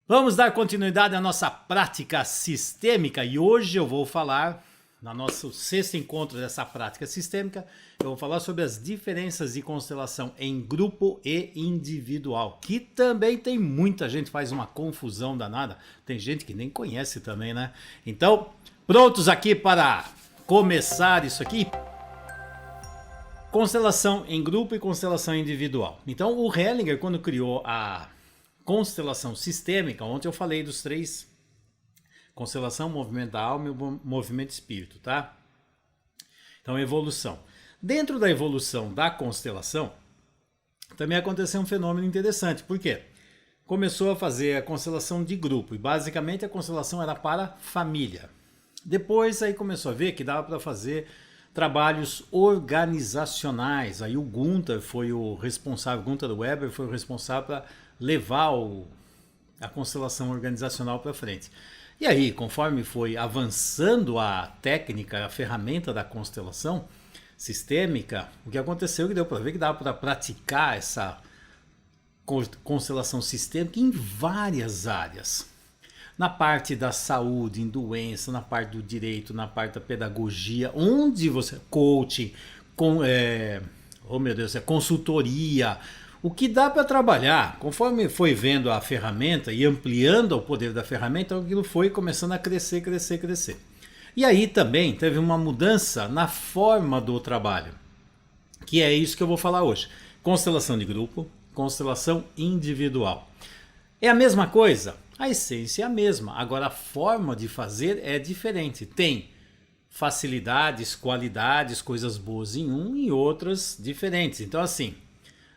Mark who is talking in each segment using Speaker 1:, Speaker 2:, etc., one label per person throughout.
Speaker 1: Vamos dar continuidade à nossa prática sistêmica e hoje eu vou falar, no nosso sexto encontro dessa prática sistêmica, eu vou falar sobre as diferenças de constelação em grupo e individual, que também tem muita gente, faz uma confusão danada, tem gente que nem conhece também, né? Então, prontos aqui para começar isso aqui? Constelação em grupo e constelação individual. Então, o Hellinger, quando criou a constelação sistêmica, ontem eu falei dos três: constelação, movimento da alma e o movimento espírito, tá? Então, evolução. Dentro da evolução da constelação, também aconteceu um fenômeno interessante. Por quê? Começou a fazer a constelação de grupo e basicamente a constelação era para família. Depois aí começou a ver que dava para fazer trabalhos organizacionais. Aí o Gunther foi o responsável, Gunther Weber foi o responsável para levar a constelação organizacional para frente. E aí, conforme foi avançando a técnica, a ferramenta da constelação sistêmica, o que aconteceu é que deu para ver que dava para praticar essa constelação sistêmica em várias áreas. Na parte da saúde, em doença, na parte do direito, na parte da pedagogia, onde você... coaching, consultoria... O que dá para trabalhar, conforme foi vendo a ferramenta e ampliando o poder da ferramenta, aquilo foi começando a crescer. E aí também teve uma mudança na forma do trabalho, que é isso que eu vou falar hoje. Constelação de grupo, constelação individual. É a mesma coisa? A essência é a mesma, agora a forma de fazer é diferente. Tem facilidades, qualidades, coisas boas em um e outras diferentes. Então assim...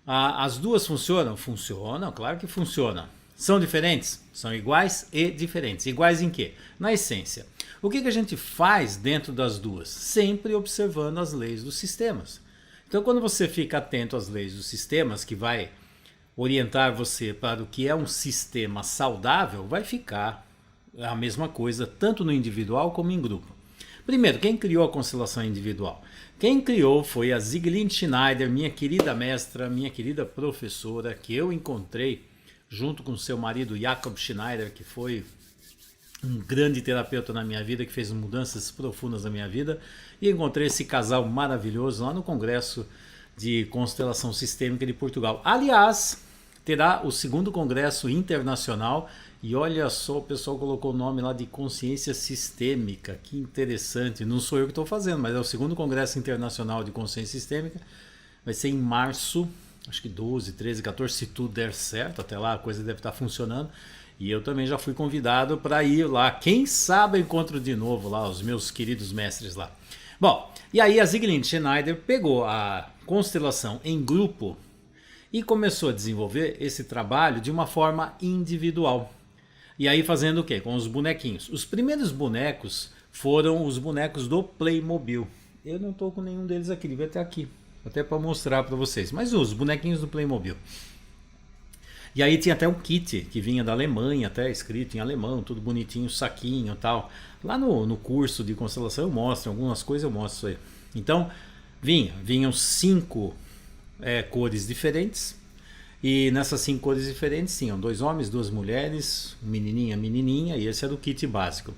Speaker 1: as duas funcionam? Funcionam, claro que funcionam. São diferentes? São iguais e diferentes. Iguais em quê? Na essência. O que a gente faz dentro das duas? Sempre observando as leis dos sistemas. Então quando você fica atento às leis dos sistemas, que vai orientar você para o que é um sistema saudável, vai ficar a mesma coisa tanto no individual como em grupo. Primeiro, quem criou a constelação individual? Quem criou foi a Sieglinde Schneider, minha querida mestra, minha querida professora, que eu encontrei junto com seu marido Jakob Schneider, que foi um grande terapeuta na minha vida, que fez mudanças profundas na minha vida, e encontrei esse casal maravilhoso lá no Congresso de Constelação Sistêmica de Portugal. Aliás, terá o segundo Congresso Internacional. E olha só, o pessoal colocou o nome lá de Consciência Sistêmica, que interessante. Não sou eu que estou fazendo, mas é o segundo Congresso Internacional de Consciência Sistêmica. Vai ser em março, acho que 12, 13, 14, se tudo der certo. Até lá a coisa deve estar funcionando. E eu também já fui convidado para ir lá. Quem sabe eu encontro de novo lá os meus queridos mestres lá. Bom, e aí a Sieglinde Schneider pegou a constelação em grupo e começou a desenvolver esse trabalho de uma forma individual. E aí fazendo o quê? Com os bonequinhos. Os primeiros bonecos foram os bonecos do Playmobil. Eu não estou com nenhum deles aqui, devia até aqui. Até para mostrar para vocês. Mas os bonequinhos do Playmobil. E aí tinha até um kit que vinha da Alemanha, até escrito em alemão, tudo bonitinho, saquinho e tal. Lá no curso de constelação eu mostro, algumas coisas eu mostro aí. Então vinham 5 cores diferentes. E nessas 5 cores diferentes tinham 2 homens, 2 mulheres, um menininha, e esse era o kit básico.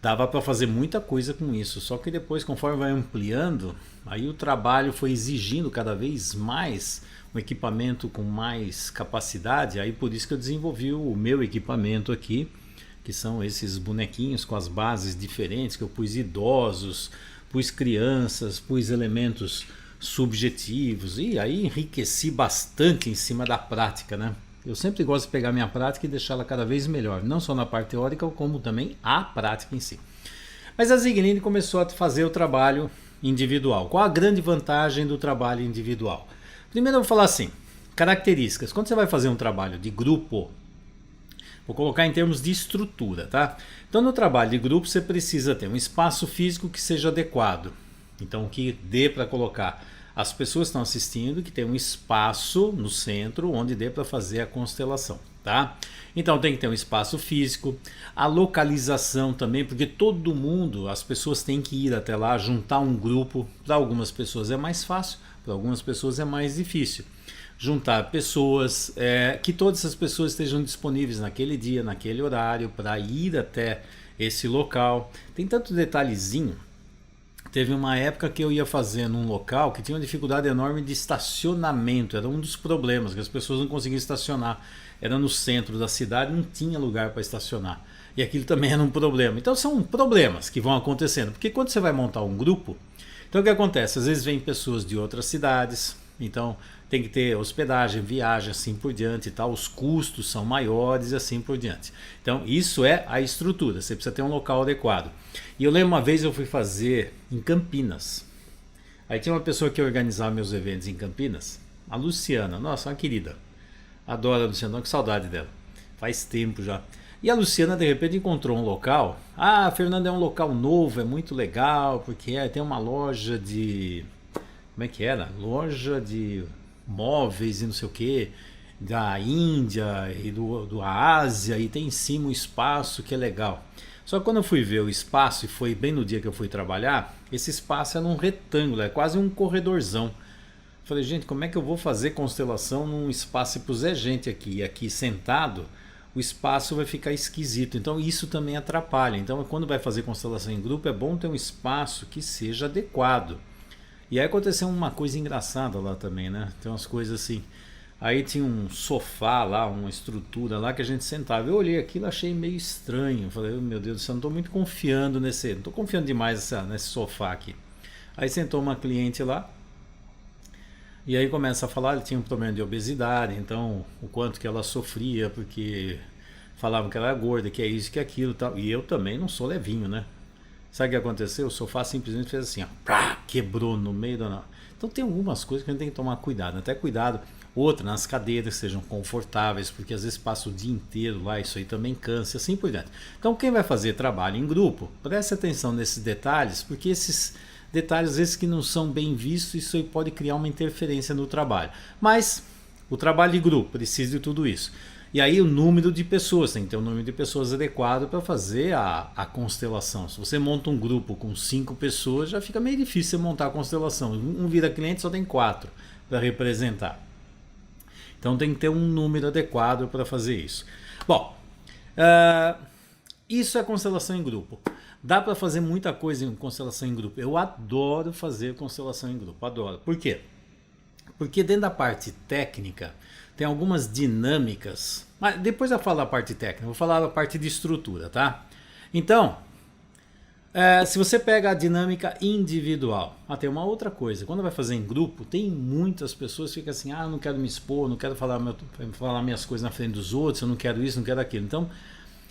Speaker 1: Dava para fazer muita coisa com isso, só que depois, conforme vai ampliando, aí o trabalho foi exigindo cada vez mais um equipamento com mais capacidade, aí por isso que eu desenvolvi o meu equipamento aqui, que são esses bonequinhos com as bases diferentes, que eu pus idosos, pus crianças, pus elementos subjetivos, e aí enriqueci bastante em cima da prática, né? Eu sempre gosto de pegar minha prática e deixá-la cada vez melhor, não só na parte teórica, como também a prática em si. Mas a Sieglinde começou a fazer o trabalho individual. Qual a grande vantagem do trabalho individual? Primeiro eu vou falar assim, características. Quando você vai fazer um trabalho de grupo, vou colocar em termos de estrutura, tá? Então no trabalho de grupo você precisa ter um espaço físico que seja adequado. Então que dê para colocar as pessoas que estão assistindo, que tem um espaço no centro onde dê para fazer a constelação, tá? Então tem que ter um espaço físico, a localização também, porque todo mundo, as pessoas têm que ir até lá, juntar um grupo. Para algumas pessoas é mais fácil, para algumas pessoas é mais difícil. juntar pessoas, que todas essas pessoas estejam disponíveis naquele dia, naquele horário, para ir até esse local. Tem tanto detalhezinho. Teve uma época que eu ia fazer num local que tinha uma dificuldade enorme de estacionamento. Era um dos problemas, que as pessoas não conseguiam estacionar. Era no centro da cidade, não tinha lugar para estacionar. E aquilo também era um problema. Então são problemas que vão acontecendo. Porque quando você vai montar um grupo, então o que acontece? Às vezes vem pessoas de outras cidades, então tem que ter hospedagem, viagem, assim por diante e tal. Os custos são maiores e assim por diante. Então isso é a estrutura, você precisa ter um local adequado. E eu lembro uma vez eu fui fazer em Campinas. Aí tinha uma pessoa que organizava meus eventos em Campinas, a Luciana, nossa, uma querida. Adoro a Luciana, que saudade dela. Faz tempo já. E a Luciana de repente encontrou um local. Ah, Fernando, é um local novo, é muito legal, porque tem uma loja de... Como é que era? Loja de móveis e não sei o que, da Índia e do Ásia, e tem em cima um espaço que é legal. Só que quando eu fui ver o espaço, e foi bem no dia que eu fui trabalhar, esse espaço era um retângulo, é quase um corredorzão. Falei, gente, como é que eu vou fazer constelação num espaço, se puser gente aqui sentado, o espaço vai ficar esquisito. Então isso também atrapalha. Então quando vai fazer constelação em grupo, é bom ter um espaço que seja adequado. E aí aconteceu uma coisa engraçada lá também, né? Tem umas coisas assim. Aí tinha um sofá lá, uma estrutura lá que a gente sentava. Eu olhei aquilo, achei meio estranho. Falei, oh, meu Deus do céu, não estou muito confiando nesse... Não estou confiando demais nesse sofá aqui. Aí sentou uma cliente lá. E aí começa a falar, ela tinha um problema de obesidade, então o quanto que ela sofria, porque falavam que ela era gorda, que é isso, que é aquilo, tal. E eu também não sou levinho, né? Sabe o que aconteceu? O sofá simplesmente fez assim, ó, pá, quebrou no meio da... Então tem algumas coisas que a gente tem que tomar cuidado, até cuidado. Outra, nas cadeiras que sejam confortáveis, porque às vezes passa o dia inteiro lá, isso aí também cansa, assim por diante. Então quem vai fazer trabalho em grupo, preste atenção nesses detalhes, porque esses detalhes às vezes que não são bem vistos, isso aí pode criar uma interferência no trabalho. Mas o trabalho de grupo precisa de tudo isso. E aí o número de pessoas, tem que ter um número de pessoas adequado para fazer a constelação. Se você monta um grupo com 5 pessoas, já fica meio difícil você montar a constelação. Um vira cliente, só tem 4 para representar. Então tem que ter um número adequado para fazer isso. Bom, isso é constelação em grupo. Dá para fazer muita coisa em constelação em grupo. Eu adoro fazer constelação em grupo, adoro. Por quê? Porque dentro da parte técnica tem algumas dinâmicas. Mas depois eu falo da parte técnica, vou falar da parte de estrutura, tá? Então, se você pega a dinâmica individual, tem uma outra coisa. Quando vai fazer em grupo, tem muitas pessoas que ficam assim, eu não quero me expor, não quero falar minhas coisas na frente dos outros, eu não quero isso, não quero aquilo. Então,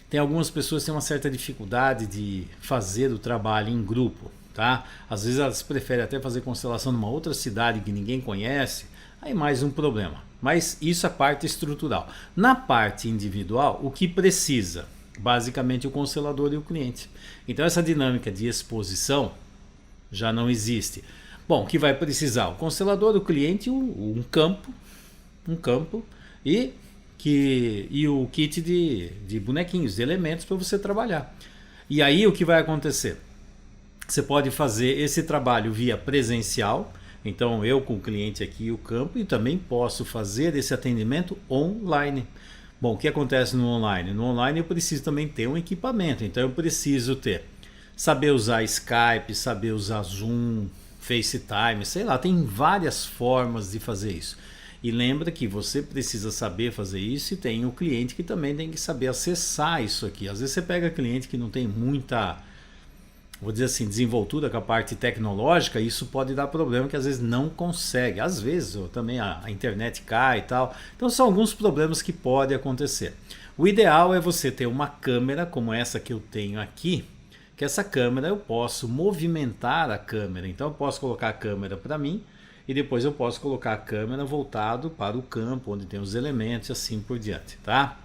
Speaker 1: tem algumas pessoas que têm uma certa dificuldade de fazer o trabalho em grupo, tá? Às vezes elas preferem até fazer constelação numa outra cidade que ninguém conhece, aí mais um problema. Mas isso é a parte estrutural. Na parte individual, o que precisa? Basicamente o constelador e o cliente. Então essa dinâmica de exposição já não existe. Bom, o que vai precisar? O constelador, o cliente, um campo e o kit de bonequinhos, de elementos para você trabalhar. E aí o que vai acontecer? Você pode fazer esse trabalho via presencial, então eu com o cliente aqui o campo, e também posso fazer esse atendimento online. Bom, o que acontece no online? No online eu preciso também ter um equipamento, então eu preciso saber usar Skype, saber usar Zoom, FaceTime, sei lá, tem várias formas de fazer isso. E lembra que você precisa saber fazer isso, e tem o cliente que também tem que saber acessar isso aqui. Às vezes você pega cliente que não tem muita, vou dizer assim, desenvoltura com a parte tecnológica, e isso pode dar problema, que às vezes não consegue. Às vezes também a internet cai e tal. Então são alguns problemas que podem acontecer. O ideal é você ter uma câmera como essa que eu tenho aqui, que essa câmera eu posso movimentar a câmera. Então eu posso colocar a câmera para mim, e depois eu posso colocar a câmera voltado para o campo, onde tem os elementos e assim por diante, tá?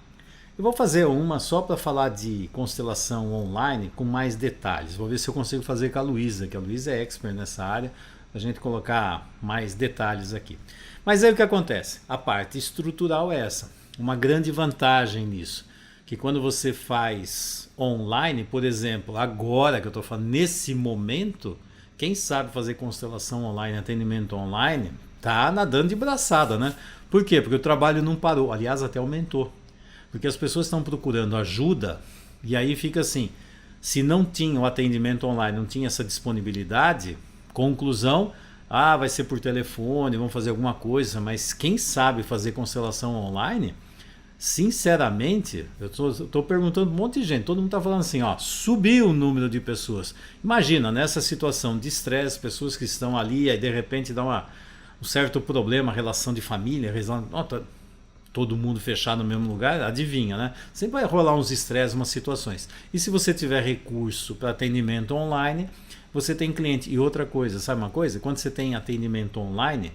Speaker 1: Eu vou fazer uma só para falar de constelação online com mais detalhes. Vou ver se eu consigo fazer com a Luísa, que a Luísa é expert nessa área, para a gente colocar mais detalhes aqui. Mas aí o que acontece? A parte estrutural é essa. Uma grande vantagem nisso, que quando você faz online, por exemplo, agora que eu estou falando, nesse momento, quem sabe fazer constelação online, atendimento online, tá nadando de braçada, né? Por quê? Porque o trabalho não parou, aliás, até aumentou. Porque as pessoas estão procurando ajuda e aí fica assim, se não tinha o atendimento online, não tinha essa disponibilidade, conclusão, vai ser por telefone, vamos fazer alguma coisa, mas quem sabe fazer constelação online, sinceramente, eu tô perguntando um monte de gente, todo mundo tá falando assim, subiu o número de pessoas. Imagina, nessa situação de estresse, pessoas que estão ali, aí de repente dá um certo problema, relação de família, todo mundo fechado no mesmo lugar, adivinha, né? Sempre vai rolar uns estresses, umas situações. E se você tiver recurso para atendimento online, você tem cliente. E outra coisa, sabe uma coisa? Quando você tem atendimento online,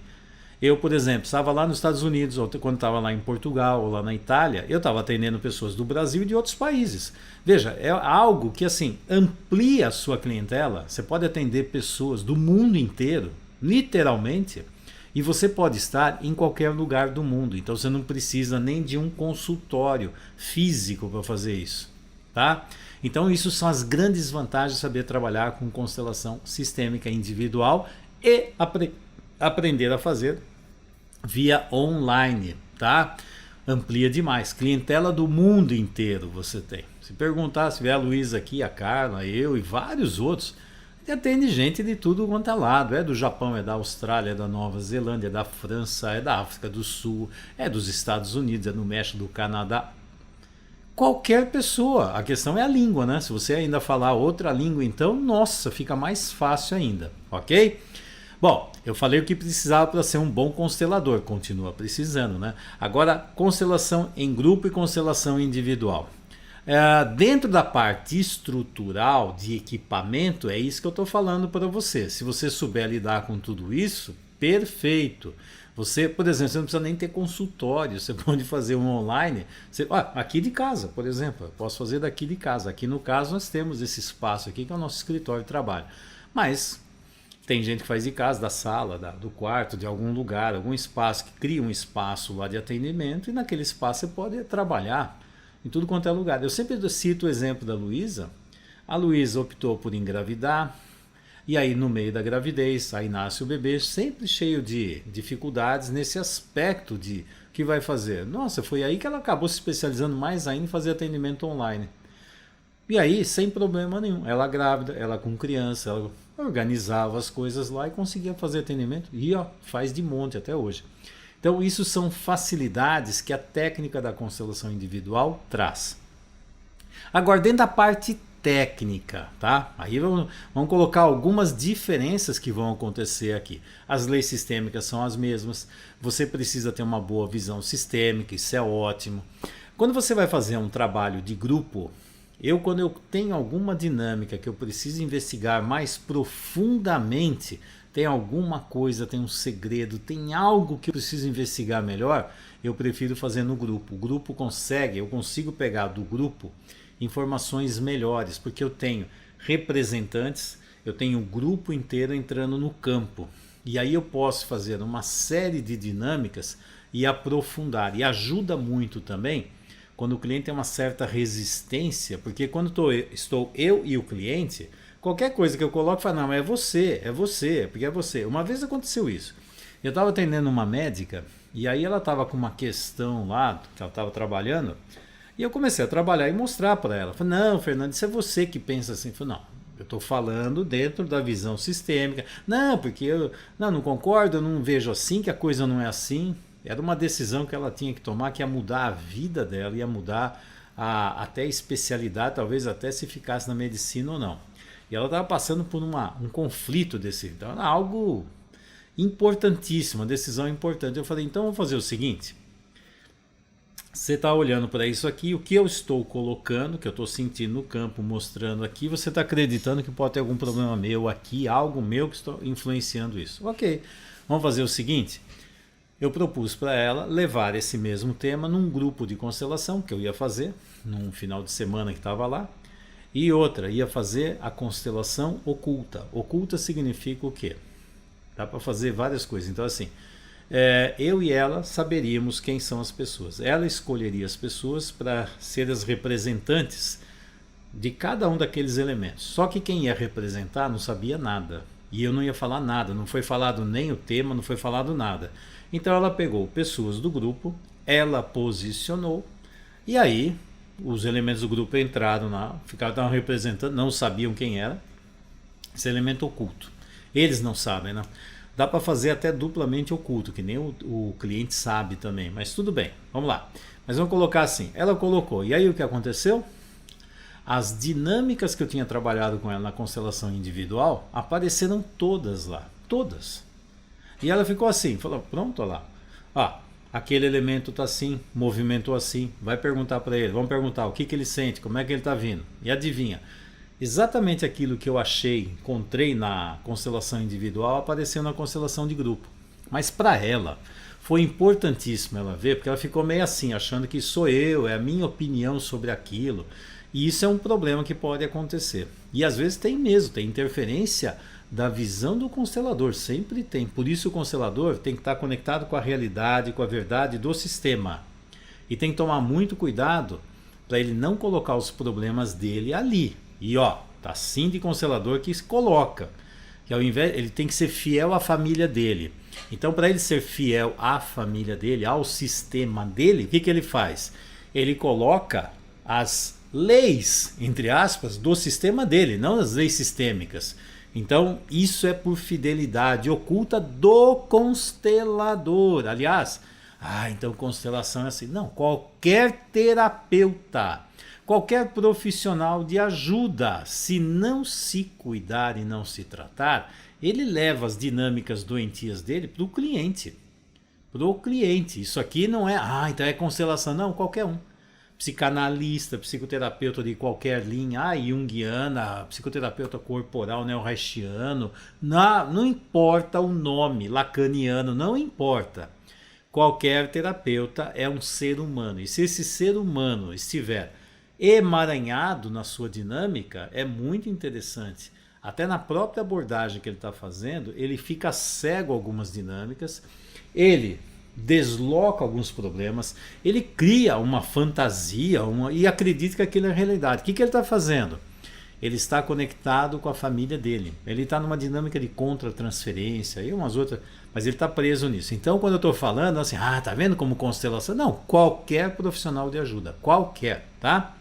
Speaker 1: eu, por exemplo, estava lá nos Estados Unidos, ou quando estava lá em Portugal, ou lá na Itália, eu estava atendendo pessoas do Brasil e de outros países. Veja, é algo que assim amplia a sua clientela. Você pode atender pessoas do mundo inteiro, literalmente, e você pode estar em qualquer lugar do mundo. Então você não precisa nem de um consultório físico para fazer isso, tá? Então isso são as grandes vantagens de saber trabalhar com constelação sistêmica individual e aprender a fazer via online, tá? Amplia demais. Clientela do mundo inteiro você tem. Se perguntar, se vier a Luísa aqui, a Carla, eu e vários outros, atende gente de tudo quanto é lado. É do Japão, é da Austrália, é da Nova Zelândia, é da França, é da África do Sul, é dos Estados Unidos, é do México, do Canadá. Qualquer pessoa. A questão é a língua, né? Se você ainda falar outra língua, então, nossa, fica mais fácil ainda, ok? Bom, eu falei o que precisava para ser um bom constelador, continua precisando, né? Agora, constelação em grupo e constelação individual. Dentro da parte estrutural de equipamento, é isso que eu estou falando para você. Se você souber lidar com tudo isso, perfeito. Você, por exemplo, você não precisa nem ter consultório, você pode fazer um online. Aqui de casa, por exemplo, eu posso fazer daqui de casa. Aqui no caso nós temos esse espaço aqui que é o nosso escritório de trabalho. Mas tem gente que faz de casa, da sala, do quarto, de algum lugar, algum espaço, que cria um espaço lá de atendimento e naquele espaço você pode trabalhar em tudo quanto é lugar. Eu sempre cito o exemplo da Luísa. A Luísa optou por engravidar e aí no meio da gravidez, aí nasce o bebê, sempre cheio de dificuldades nesse aspecto de o que vai fazer. Nossa, foi aí que ela acabou se especializando mais ainda em fazer atendimento online. E aí, sem problema nenhum, ela grávida, ela com criança, ela organizava as coisas lá e conseguia fazer atendimento e faz de monte até hoje. Então isso são facilidades que a técnica da constelação individual traz. Agora dentro da parte técnica, tá? Aí vamos colocar algumas diferenças que vão acontecer aqui. As leis sistêmicas são as mesmas, você precisa ter uma boa visão sistêmica, isso é ótimo. Quando você vai fazer um trabalho de grupo, quando eu tenho alguma dinâmica que eu preciso investigar mais profundamente, tem alguma coisa, tem um segredo, tem algo que eu preciso investigar melhor, eu prefiro fazer no grupo. O grupo eu consigo pegar do grupo informações melhores, porque eu tenho representantes, eu tenho o grupo inteiro entrando no campo. E aí eu posso fazer uma série de dinâmicas e aprofundar. E ajuda muito também quando o cliente tem uma certa resistência, porque quando estou eu e o cliente, qualquer coisa que eu coloco, fala, não, é você, porque é você. Uma vez aconteceu isso. Eu estava atendendo uma médica, e aí ela estava com uma questão lá, que ela estava trabalhando, e eu comecei a trabalhar e mostrar para ela. Falei, não, Fernando, isso é você que pensa assim. Eu falei, não, eu estou falando dentro da visão sistêmica. Não, porque eu não concordo, eu não vejo assim, que a coisa não é assim. Era uma decisão que ela tinha que tomar, que ia mudar a vida dela, ia mudar até a especialidade, talvez até se ficasse na medicina ou não. E ela estava passando por um conflito desse. Então era algo importantíssimo, uma decisão importante. Eu falei, então vamos fazer o seguinte. Você está olhando para isso aqui, o que eu estou colocando, que eu estou sentindo no campo, mostrando aqui, você está acreditando que pode ter algum problema meu aqui, algo meu que estou influenciando isso. Ok, vamos fazer o seguinte. Eu propus para ela levar esse mesmo tema num grupo de constelação que eu ia fazer, num final de semana que estava lá. E outra, ia fazer a constelação oculta. Oculta significa o quê? Dá para fazer várias coisas. Então assim, eu e ela saberíamos quem são as pessoas. Ela escolheria as pessoas para ser as representantes de cada um daqueles elementos. Só que quem ia representar não sabia nada. E eu não ia falar nada, não foi falado nem o tema, não foi falado nada. Então ela pegou pessoas do grupo, ela posicionou, e aí os elementos do grupo entraram lá, ficaram representando, não sabiam quem era, esse elemento oculto. Eles não sabem, né? Dá para fazer até duplamente oculto, que nem o cliente sabe também, mas tudo bem, vamos lá. Mas vamos colocar assim, ela colocou, e aí o que aconteceu? As dinâmicas que eu tinha trabalhado com ela na constelação individual apareceram todas lá, todas. E ela ficou assim, falou, pronto, olha lá. Ah, aquele elemento está assim, movimentou assim, vai perguntar para ele, vamos perguntar o que ele sente, como é que ele está vindo. E adivinha, exatamente aquilo que eu achei, encontrei na constelação individual, apareceu na constelação de grupo. Mas para ela, foi importantíssimo ela ver, porque ela ficou meio assim, achando que sou eu, é a minha opinião sobre aquilo. E isso é um problema que pode acontecer. E às vezes tem mesmo, tem interferência da visão do constelador, sempre tem. Por isso o constelador tem que estar conectado com a realidade, com a verdade do sistema. E tem que tomar muito cuidado para ele não colocar os problemas dele ali. E ó, tá assim de constelador que se coloca. Que ao invés, ele tem que ser fiel à família dele. Então, para ele ser fiel à família dele, ao sistema dele, o que ele faz? Ele coloca as leis, entre aspas, do sistema dele, não as leis sistêmicas. Então, isso é por fidelidade oculta do constelador. Aliás, então constelação é assim. Não, qualquer terapeuta, qualquer profissional de ajuda, se não se cuidar e não se tratar, ele leva as dinâmicas doentias dele para o cliente. Para o cliente. Isso aqui não é, então é constelação. Não, qualquer um. Psicanalista, psicoterapeuta de qualquer linha, junguiana, psicoterapeuta corporal, neo-reichiano, não importa o nome, lacaniano, não importa. Qualquer terapeuta é um ser humano. E se esse ser humano estiver emaranhado na sua dinâmica, é muito interessante. Até na própria abordagem que ele está fazendo, ele fica cego a algumas dinâmicas, ele desloca alguns problemas, ele cria uma fantasia e acredita que aquilo é realidade. O que ele está fazendo? Ele está conectado com a família dele. Ele está numa dinâmica de contra-transferência e umas outras, mas ele está preso nisso. Então, quando eu estou falando assim, tá vendo como constelação? Não, qualquer profissional de ajuda, qualquer, tá?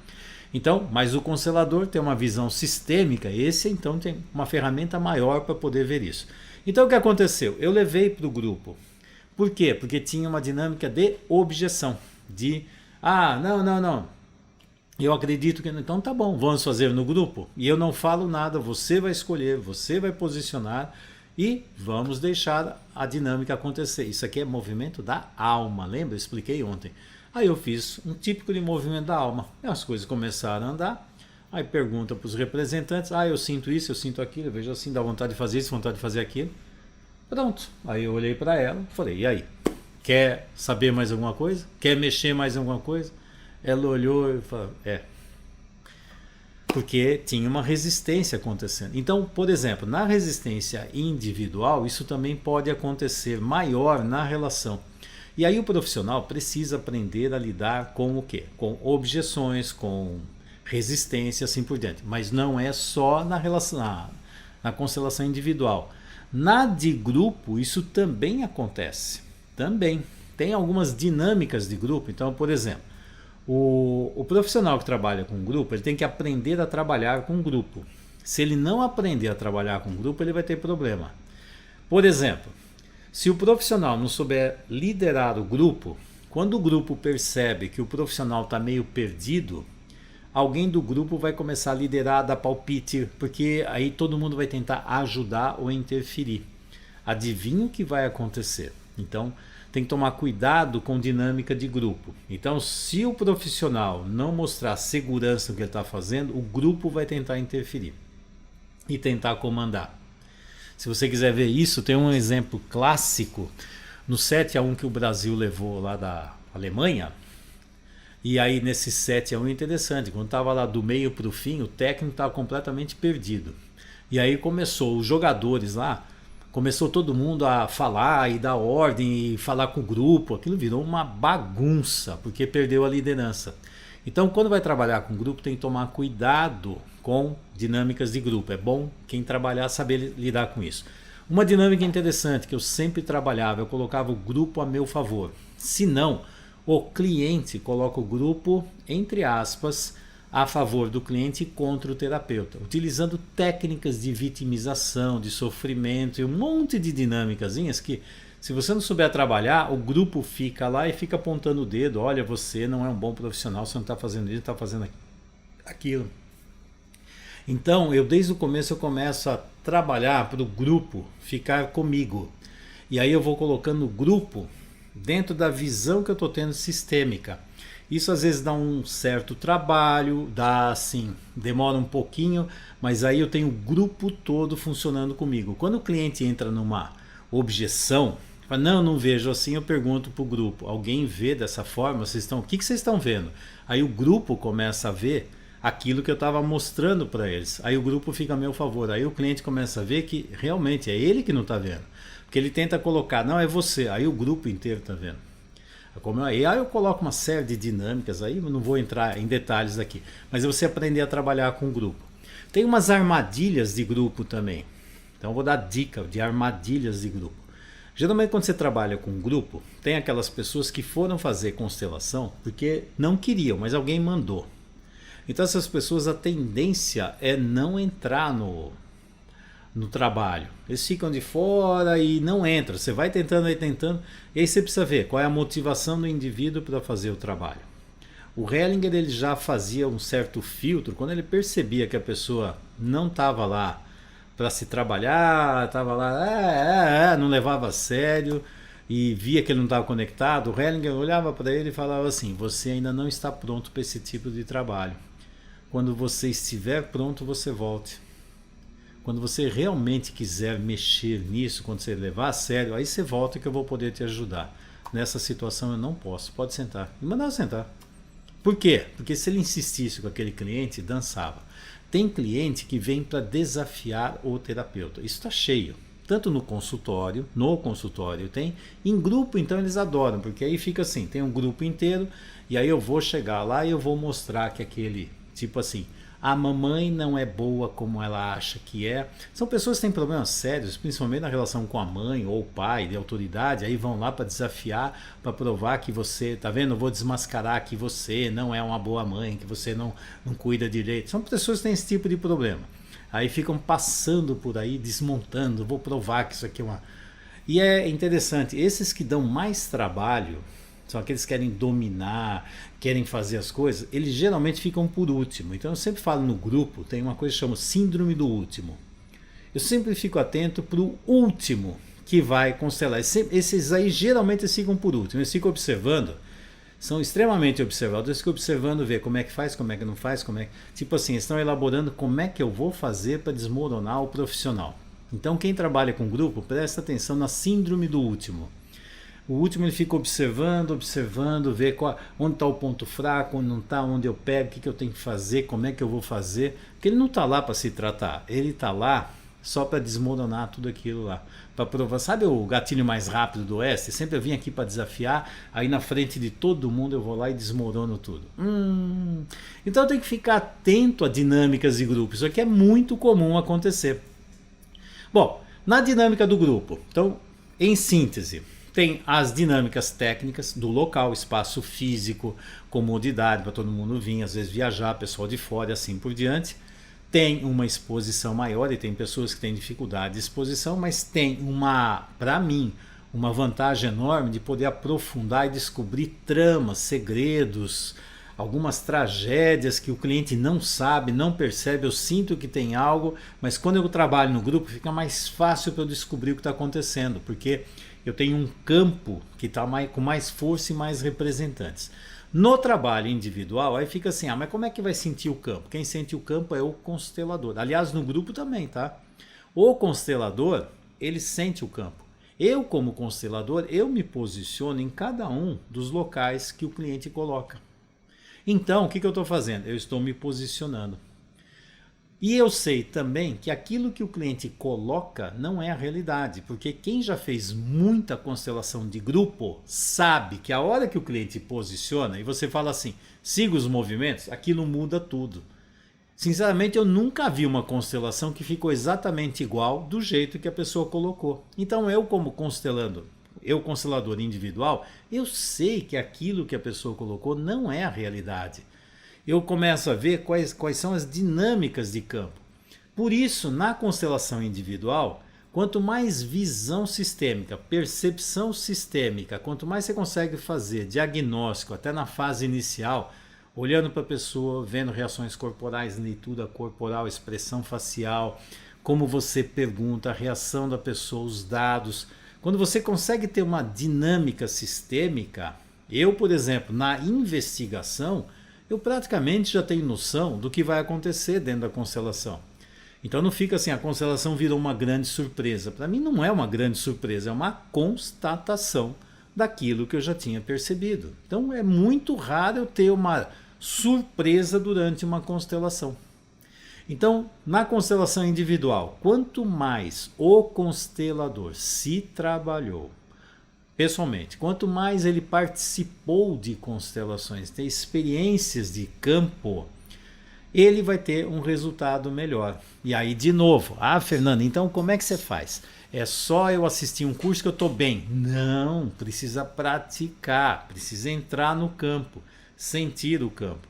Speaker 1: Então, mas o constelador tem uma visão sistêmica, esse então tem uma ferramenta maior para poder ver isso. Então, o que aconteceu? Eu levei para o grupo. Por quê? Porque tinha uma dinâmica de objeção, de, não, eu acredito que, então tá bom, vamos fazer no grupo, e eu não falo nada, você vai escolher, você vai posicionar, e vamos deixar a dinâmica acontecer. Isso aqui é movimento da alma, lembra? Eu expliquei ontem. Aí eu fiz um típico de movimento da alma, as coisas começaram a andar, aí pergunta para os representantes, eu sinto isso, eu sinto aquilo, eu vejo assim, dá vontade de fazer isso, vontade de fazer aquilo. Pronto, aí eu olhei para ela e falei, e aí? Quer saber mais alguma coisa? Quer mexer mais alguma coisa? Ela olhou e falou, porque tinha uma resistência acontecendo. Então, por exemplo, na resistência individual, isso também pode acontecer maior na relação. E aí o profissional precisa aprender a lidar com o quê? Com objeções, com resistência, assim por diante. Mas não é só na relação, na constelação individual. Na de grupo, isso também acontece. Também. Tem algumas dinâmicas de grupo. Então, por exemplo, o profissional que trabalha com grupo, ele tem que aprender a trabalhar com grupo. Se ele não aprender a trabalhar com grupo, ele vai ter problema. Por exemplo, se o profissional não souber liderar o grupo, quando o grupo percebe que o profissional está meio perdido, alguém do grupo vai começar a liderar, dar palpite, porque aí todo mundo vai tentar ajudar ou interferir. Adivinha o que vai acontecer? Então, tem que tomar cuidado com dinâmica de grupo. Então, se o profissional não mostrar segurança no que ele está fazendo, o grupo vai tentar interferir e tentar comandar. Se você quiser ver isso, tem um exemplo clássico no 7-1 que o Brasil levou lá da Alemanha. E aí nesse 7-1 é interessante, quando estava lá do meio para o fim, o técnico estava completamente perdido. E aí começou, os jogadores lá, começou todo mundo a falar e dar ordem e falar com o grupo, aquilo virou uma bagunça, porque perdeu a liderança. Então quando vai trabalhar com o grupo tem que tomar cuidado com dinâmicas de grupo. É bom quem trabalhar saber lidar com isso. Uma dinâmica interessante que eu sempre trabalhava, eu colocava o grupo a meu favor. Se não, o cliente coloca o grupo, entre aspas, a favor do cliente contra o terapeuta, utilizando técnicas de vitimização, de sofrimento e um monte de dinâmicas que, se você não souber trabalhar, o grupo fica lá e fica apontando o dedo. Olha, você não é um bom profissional, você não está fazendo isso, está fazendo aquilo. Então, desde o começo eu começo a trabalhar para o grupo ficar comigo. E aí eu vou colocando o grupo dentro da visão que eu estou tendo sistêmica. Isso às vezes dá um certo trabalho, dá assim, demora um pouquinho, mas aí eu tenho o grupo todo funcionando comigo. Quando o cliente entra numa objeção, fala, não vejo assim, eu pergunto para o grupo, alguém vê dessa forma? O que vocês estão vendo? Aí o grupo começa a ver aquilo que eu estava mostrando para eles. Aí o grupo fica a meu favor. Aí o cliente começa a ver que realmente é ele que não está vendo. Porque ele tenta colocar, não, é você. Aí o grupo inteiro está vendo. Aí eu coloco uma série de dinâmicas, aí eu não vou entrar em detalhes aqui. Mas é você aprender a trabalhar com o grupo. Tem umas armadilhas de grupo também. Então eu vou dar dica de armadilhas de grupo. Geralmente quando você trabalha com um grupo, tem aquelas pessoas que foram fazer constelação porque não queriam, mas alguém mandou. Então essas pessoas, a tendência é não entrar no trabalho. Eles ficam de fora e não entram. Você vai tentando, e aí você precisa ver qual é a motivação do indivíduo para fazer o trabalho. O Hellinger ele já fazia um certo filtro quando ele percebia que a pessoa não estava lá para se trabalhar, estava lá, não levava a sério e via que ele não estava conectado. O Hellinger olhava para ele e falava assim: você ainda não está pronto para esse tipo de trabalho. Quando você estiver pronto, você volte. Quando você realmente quiser mexer nisso, quando você levar a sério, aí você volta que eu vou poder te ajudar. Nessa situação eu não posso. Pode sentar. E mandava sentar. Por quê? Porque se ele insistisse com aquele cliente, dançava. Tem cliente que vem para desafiar o terapeuta. Isso está cheio. Tanto no consultório tem. Em grupo, então, eles adoram. Porque aí fica assim, tem um grupo inteiro. E aí eu vou chegar lá e eu vou mostrar que aquele, tipo assim, a mamãe não é boa como ela acha que é. São pessoas que têm problemas sérios, principalmente na relação com a mãe ou o pai, de autoridade. Aí vão lá para desafiar, para provar que você, tá vendo? Eu vou desmascarar que você não é uma boa mãe, que você não cuida direito. São pessoas que têm esse tipo de problema. Aí ficam passando por aí, desmontando, vou provar que isso aqui é uma... E é interessante, esses que dão mais trabalho, são aqueles que querem dominar, querem fazer as coisas, eles geralmente ficam por último. Então eu sempre falo no grupo, tem uma coisa que chama síndrome do último. Eu sempre fico atento para o último que vai constelar. Esses aí geralmente eles ficam por último, eles ficam observando, são extremamente observados, eles ficam observando, ver como é que faz, como é que não faz, tipo assim, estão elaborando como é que eu vou fazer para desmoronar o profissional. Então quem trabalha com grupo, presta atenção na síndrome do último. O último ele fica observando, vê onde está o ponto fraco, onde não está, onde eu pego, o que eu tenho que fazer, como é que eu vou fazer. Porque ele não está lá para se tratar, ele está lá só para desmoronar tudo aquilo lá. Para provar, sabe o gatilho mais rápido do Oeste? Sempre eu vim aqui para desafiar, aí na frente de todo mundo eu vou lá e desmorono tudo. Então eu tenho que ficar atento a dinâmicas de grupo, isso aqui é muito comum acontecer. Bom, na dinâmica do grupo, então, em síntese, tem as dinâmicas técnicas do local, espaço físico, comodidade para todo mundo vir, às vezes viajar, pessoal de fora e assim por diante. Tem uma exposição maior e tem pessoas que têm dificuldade de exposição, mas tem para mim, uma vantagem enorme de poder aprofundar e descobrir tramas, segredos, algumas tragédias que o cliente não sabe, não percebe. Eu sinto que tem algo, mas quando eu trabalho no grupo fica mais fácil para eu descobrir o que está acontecendo, porque eu tenho um campo que está com mais força e mais representantes. No trabalho individual, aí fica assim, mas como é que vai sentir o campo? Quem sente o campo é o constelador. Aliás, no grupo também, tá? O constelador, ele sente o campo. Eu, como constelador, eu me posiciono em cada um dos locais que o cliente coloca. Então, o que eu estou fazendo? Eu estou me posicionando. E eu sei também que aquilo que o cliente coloca não é a realidade, porque quem já fez muita constelação de grupo sabe que a hora que o cliente posiciona e você fala assim, siga os movimentos, aquilo muda tudo. Sinceramente, eu nunca vi uma constelação que ficou exatamente igual do jeito que a pessoa colocou. Então eu, como constelador individual, eu sei que aquilo que a pessoa colocou não é a realidade. Eu começo a ver quais são as dinâmicas de campo. Por isso, na constelação individual, quanto mais visão sistêmica, percepção sistêmica, quanto mais você consegue fazer diagnóstico até na fase inicial, olhando para a pessoa, vendo reações corporais, leitura corporal, expressão facial, como você pergunta, a reação da pessoa, os dados. Quando você consegue ter uma dinâmica sistêmica, eu, por exemplo, na investigação, eu praticamente já tenho noção do que vai acontecer dentro da constelação. Então não fica assim, a constelação virou uma grande surpresa. Para mim não é uma grande surpresa, é uma constatação daquilo que eu já tinha percebido. Então é muito raro eu ter uma surpresa durante uma constelação. Então, na constelação individual, quanto mais o constelador se trabalhou pessoalmente, quanto mais ele participou de constelações, tem experiências de campo, ele vai ter um resultado melhor. E aí, de novo, Fernando, então como é que você faz? É só eu assistir um curso que eu estou bem? Não, precisa praticar, precisa entrar no campo, sentir o campo.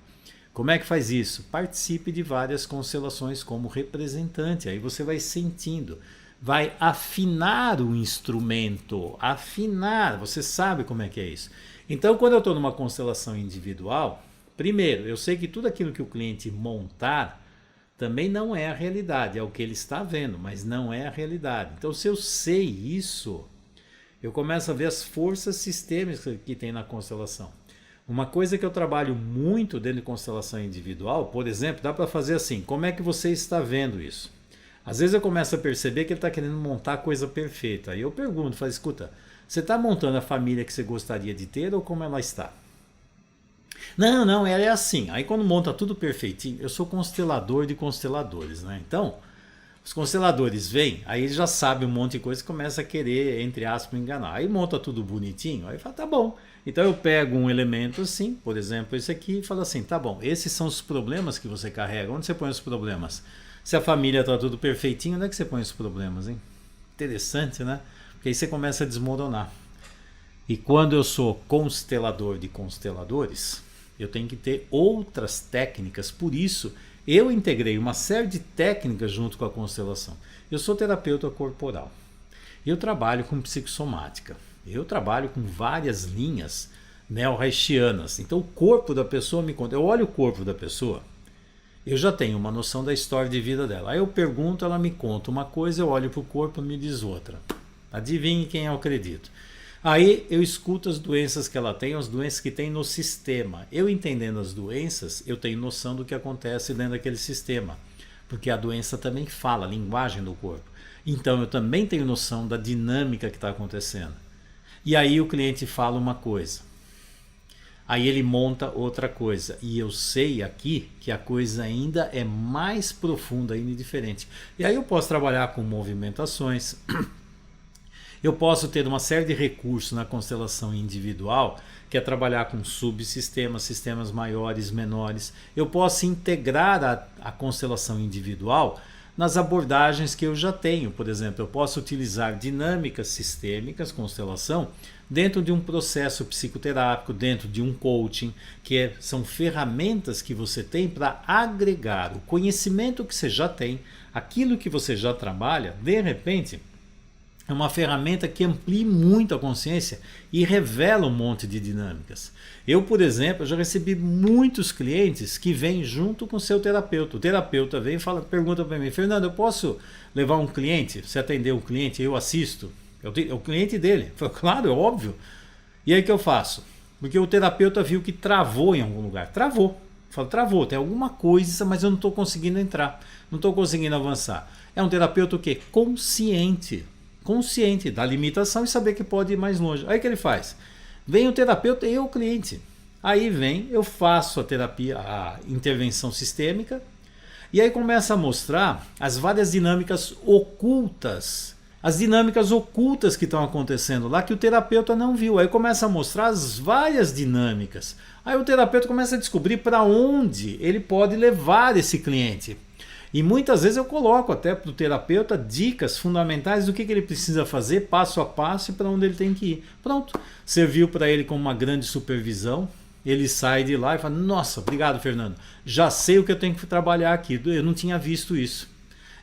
Speaker 1: Como é que faz isso? Participe de várias constelações como representante, aí você vai sentindo, vai afinar o instrumento, afinar, você sabe como é que é isso. Então, quando eu estou numa constelação individual, primeiro, eu sei que tudo aquilo que o cliente montar também não é a realidade, é o que ele está vendo, mas não é a realidade. Então, se eu sei isso, eu começo a ver as forças sistêmicas que tem na constelação. Uma coisa que eu trabalho muito dentro de constelação individual, por exemplo, dá para fazer assim, como é que você está vendo isso? Às vezes eu começo a perceber que ele está querendo montar a coisa perfeita. Aí eu pergunto, falo, escuta, você está montando a família que você gostaria de ter ou como ela está? Não, ela é assim. Aí quando monta tudo perfeitinho, eu sou constelador de consteladores, né? Então, os consteladores vêm, aí eles já sabem um monte de coisa e começa a querer, entre aspas, enganar. Aí monta tudo bonitinho, aí fala, tá bom. Então eu pego um elemento assim, por exemplo, esse aqui, e falo assim, tá bom, esses são os problemas que você carrega. Onde você põe os problemas? Se a família está tudo perfeitinho, onde é que você põe os problemas, hein? Interessante, né? Porque aí você começa a desmoronar. E quando eu sou constelador de consteladores, eu tenho que ter outras técnicas, por isso eu integrei uma série de técnicas junto com a constelação. Eu sou terapeuta corporal, eu trabalho com psicossomática, eu trabalho com várias linhas neo-reichianas. Então o corpo da pessoa me conta, eu olho o corpo da pessoa, eu já tenho uma noção da história de vida dela. Aí eu pergunto, ela me conta uma coisa, eu olho para o corpo e me diz outra. Adivinhe quem eu acredito. Aí eu escuto as doenças que ela tem, as doenças que tem no sistema. Eu entendendo as doenças, eu tenho noção do que acontece dentro daquele sistema. Porque a doença também fala a linguagem do corpo. Então eu também tenho noção da dinâmica que está acontecendo. E aí o cliente fala uma coisa. Aí ele monta outra coisa. E eu sei aqui que a coisa ainda é mais profunda e diferente. E aí eu posso trabalhar com movimentações. Eu posso ter uma série de recursos na constelação individual, que é trabalhar com subsistemas, sistemas maiores, menores. Eu posso integrar a constelação individual nas abordagens que eu já tenho. Por exemplo, eu posso utilizar dinâmicas sistêmicas, constelação, dentro de um processo psicoterápico, dentro de um coaching, são ferramentas que você tem para agregar o conhecimento que você já tem, aquilo que você já trabalha, de repente é uma ferramenta que amplia muito a consciência e revela um monte de dinâmicas. Eu, por exemplo, já recebi muitos clientes que vêm junto com o seu terapeuta. O terapeuta vem e pergunta para mim, Fernando, eu posso levar um cliente? Você atender um cliente, eu assisto? É o cliente dele. Eu falo, claro, é óbvio. E aí o que eu faço? Porque o terapeuta viu que travou em algum lugar. Travou. Eu falo, travou, tem alguma coisa, mas eu não estou conseguindo entrar. Não estou conseguindo avançar. É um terapeuta o quê? Consciente da limitação e saber que pode ir mais longe. Aí o que ele faz? Vem o terapeuta e o cliente. Aí vem, eu faço a terapia, a intervenção sistêmica, e aí começa a mostrar as várias dinâmicas ocultas as dinâmicas ocultas que estão acontecendo lá que o terapeuta não viu. Aí começa a mostrar as várias dinâmicas. Aí o terapeuta começa a descobrir para onde ele pode levar esse cliente. E muitas vezes eu coloco até para o terapeuta dicas fundamentais do que ele precisa fazer passo a passo e para onde ele tem que ir. Pronto, serviu para ele como uma grande supervisão. Ele sai de lá e fala, nossa, obrigado Fernando, já sei o que eu tenho que trabalhar aqui, eu não tinha visto isso.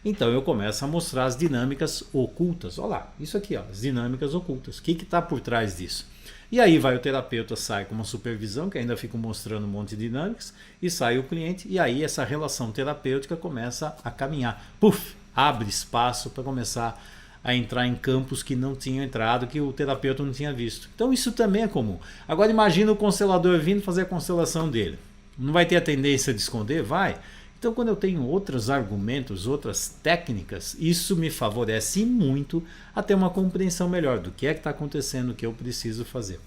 Speaker 1: Então eu começo a mostrar as dinâmicas ocultas. Olha lá, isso aqui, ó, as dinâmicas ocultas. O que está por trás disso? E aí vai o terapeuta, sai com uma supervisão, que ainda fica mostrando um monte de dinâmicas, e sai o cliente, e aí essa relação terapêutica começa a caminhar. Puf, abre espaço para começar a entrar em campos que não tinham entrado, que o terapeuta não tinha visto. Então isso também é comum. Agora imagina o constelador vindo fazer a constelação dele. Não vai ter a tendência de esconder? Vai. Então quando eu tenho outros argumentos, outras técnicas, isso me favorece muito a ter uma compreensão melhor do que é que está acontecendo, o que eu preciso fazer.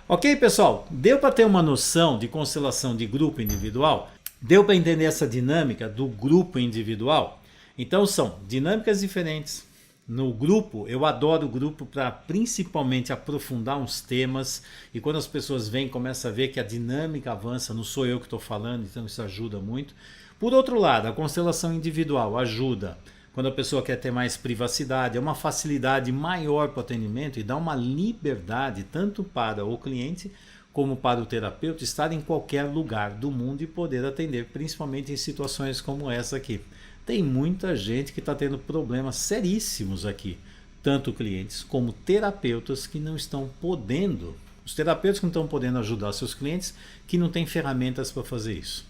Speaker 1: Ok, pessoal? Deu para ter uma noção de constelação de grupo individual? Deu para entender essa dinâmica do grupo individual? Então são dinâmicas diferentes. No grupo, eu adoro o grupo para principalmente aprofundar uns temas, e quando as pessoas vêm, começam a ver que a dinâmica avança, não sou eu que estou falando, então isso ajuda muito. Por outro lado, a constelação individual ajuda quando a pessoa quer ter mais privacidade, é uma facilidade maior para o atendimento e dá uma liberdade tanto para o cliente como para o terapeuta estar em qualquer lugar do mundo e poder atender, principalmente em situações como essa aqui. Tem muita gente que está tendo problemas seríssimos aqui, tanto clientes como terapeutas que não estão podendo, os terapeutas que não estão podendo ajudar seus clientes, que não têm ferramentas para fazer isso.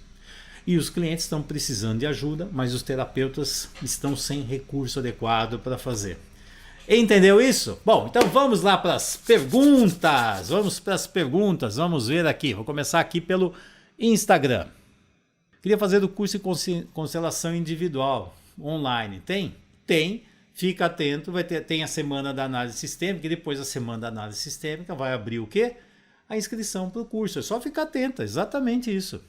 Speaker 1: E os clientes estão precisando de ajuda, mas os terapeutas estão sem recurso adequado para fazer. Entendeu isso? Bom, então vamos lá para as perguntas. Vamos ver aqui. Vou começar aqui pelo Instagram. Queria fazer o curso de constelação individual online. Tem? Tem. Fica atento. Tem a semana da análise sistêmica e depois da semana da análise sistêmica vai abrir o quê? A inscrição para o curso. É só ficar atento. Exatamente isso.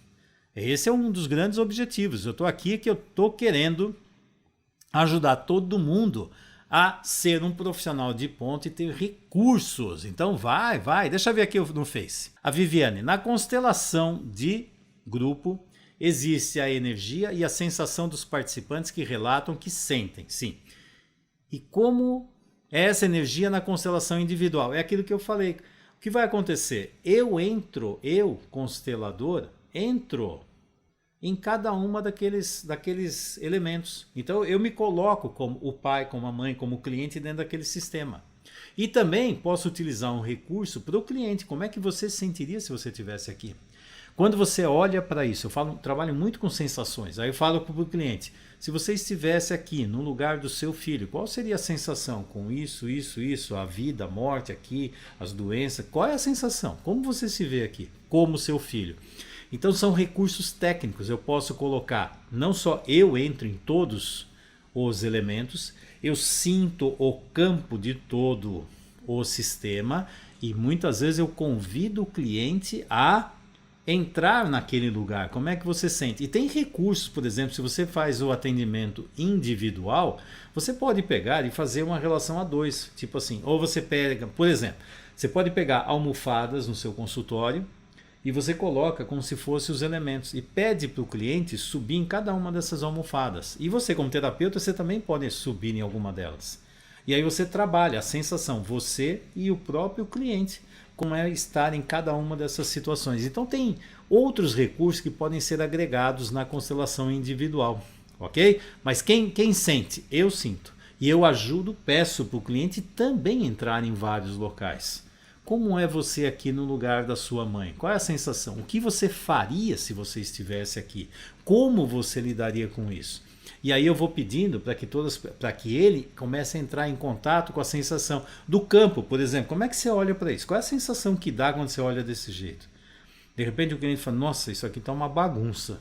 Speaker 1: Esse é um dos grandes objetivos. Eu estou aqui que eu estou querendo ajudar todo mundo a ser um profissional de ponta e ter recursos. Então vai. Deixa eu ver aqui no Face. A Viviane, na constelação de grupo, existe a energia e a sensação dos participantes que relatam que sentem, sim. E como é essa energia na constelação individual? É aquilo que eu falei. O que vai acontecer? Eu, constelador, entro em cada uma daqueles elementos. Então eu me coloco como o pai, como a mãe, como o cliente dentro daquele sistema. E também posso utilizar um recurso para o cliente. Como é que você se sentiria se você estivesse aqui? Quando você olha para isso, trabalho muito com sensações. Aí eu falo para o cliente, se você estivesse aqui no lugar do seu filho, qual seria a sensação com isso, a vida, a morte aqui, as doenças? Qual é a sensação? Como você se vê aqui, como seu filho? Então são recursos técnicos, eu posso colocar, não só eu entro em todos os elementos, eu sinto o campo de todo o sistema e muitas vezes eu convido o cliente a entrar naquele lugar. Como é que você sente? E tem recursos, por exemplo, se você faz o atendimento individual, você pode pegar e fazer uma relação a dois, tipo assim, ou você pega, por exemplo, você pode pegar almofadas no seu consultório, e você coloca como se fossem os elementos e pede para o cliente subir em cada uma dessas almofadas. E você, como terapeuta, você também pode subir em alguma delas. E aí você trabalha a sensação, você e o próprio cliente, como é estar em cada uma dessas situações. Então tem outros recursos que podem ser agregados na constelação individual, ok? Mas quem sente? Eu sinto. E eu ajudo, peço para o cliente também entrar em vários locais. Como é você aqui no lugar da sua mãe? Qual é a sensação? O que você faria se você estivesse aqui? Como você lidaria com isso? E aí eu vou pedindo para que ele comece a entrar em contato com a sensação do campo, por exemplo. Como é que você olha para isso? Qual é a sensação que dá quando você olha desse jeito? De repente o cliente fala, nossa, isso aqui está uma bagunça.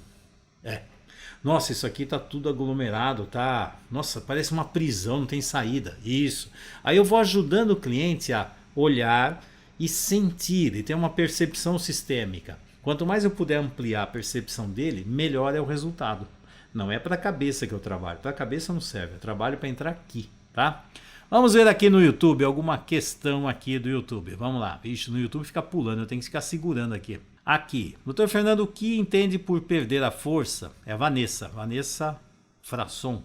Speaker 1: Nossa, isso aqui está tudo aglomerado, tá? Nossa, parece uma prisão, não tem saída. Isso. Aí eu vou ajudando o cliente a olhar e sentir, e ter uma percepção sistêmica. Quanto mais eu puder ampliar a percepção dele, melhor é o resultado. Não é para a cabeça que eu trabalho, para a cabeça não serve, eu trabalho para entrar aqui, tá? Vamos ver aqui no YouTube, alguma questão aqui do YouTube. Vamos lá. Vixe, no YouTube fica pulando, eu tenho que ficar segurando aqui. Aqui, doutor Fernando, o que entende por perder a força? É a Vanessa Frasson.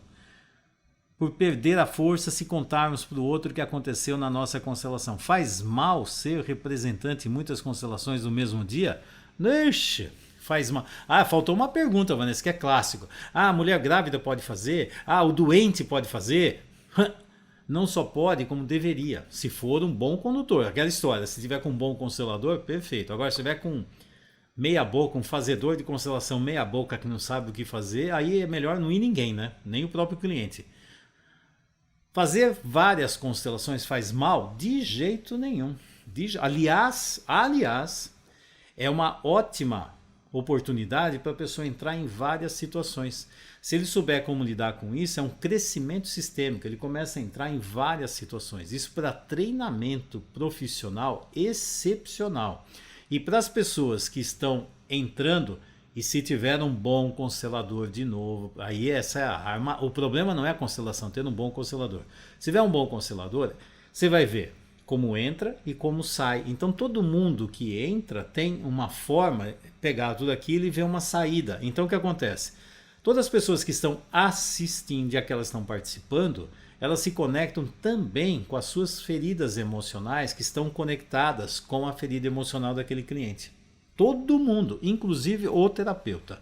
Speaker 1: Por perder a força se contarmos para o outro o que aconteceu na nossa constelação. Faz mal ser representante em muitas constelações no mesmo dia? Ixi, faz mal. Ah, faltou uma pergunta, Vanessa, que é clássico. Ah, a mulher grávida pode fazer? Ah, o doente pode fazer? Não só pode, como deveria, se for um bom condutor. Aquela história, se tiver com um bom constelador, perfeito. Agora, se tiver com meia boca, um fazedor de constelação meia boca que não sabe o que fazer, aí é melhor não ir ninguém, né? Nem o próprio cliente. Fazer várias constelações faz mal? De jeito nenhum. Aliás, é uma ótima oportunidade para a pessoa entrar em várias situações. Se ele souber como lidar com isso, é um crescimento sistêmico. Ele começa a entrar em várias situações. Isso para treinamento profissional excepcional. E para as pessoas que estão entrando, e se tiver um bom constelador de novo, aí essa é a arma. O problema não é a constelação, ter um bom constelador. Se tiver um bom constelador, você vai ver como entra e como sai. Então todo mundo que entra tem uma forma, pegar tudo aquilo e ver uma saída. Então o que acontece? Todas as pessoas que estão assistindo e aquelas que estão participando, elas se conectam também com as suas feridas emocionais que estão conectadas com a ferida emocional daquele cliente. Todo mundo, inclusive o terapeuta.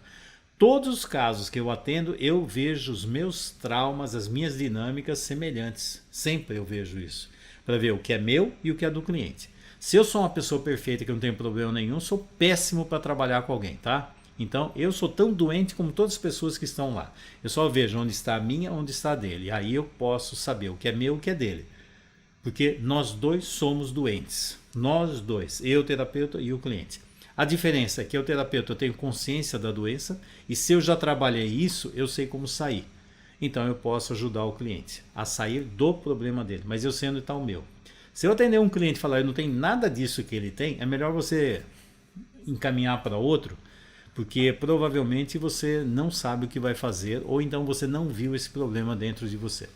Speaker 1: Todos os casos que eu atendo, eu vejo os meus traumas, as minhas dinâmicas semelhantes. Sempre eu vejo isso. Para ver o que é meu e o que é do cliente. Se eu sou uma pessoa perfeita que não tem problema nenhum, sou péssimo para trabalhar com alguém, tá? Então eu sou tão doente como todas as pessoas que estão lá. Eu só vejo onde está a minha, onde está a dele. Aí eu posso saber o que é meu e o que é dele. Porque nós dois somos doentes. Nós dois, eu, o terapeuta e o cliente. A diferença é que eu, terapeuta, eu tenho consciência da doença e se eu já trabalhei isso, eu sei como sair. Então eu posso ajudar o cliente a sair do problema dele, mas eu sei onde está o meu. Se eu atender um cliente e falar eu não tenho nada disso que ele tem, é melhor você encaminhar para outro, porque provavelmente você não sabe o que vai fazer ou então você não viu esse problema dentro de você.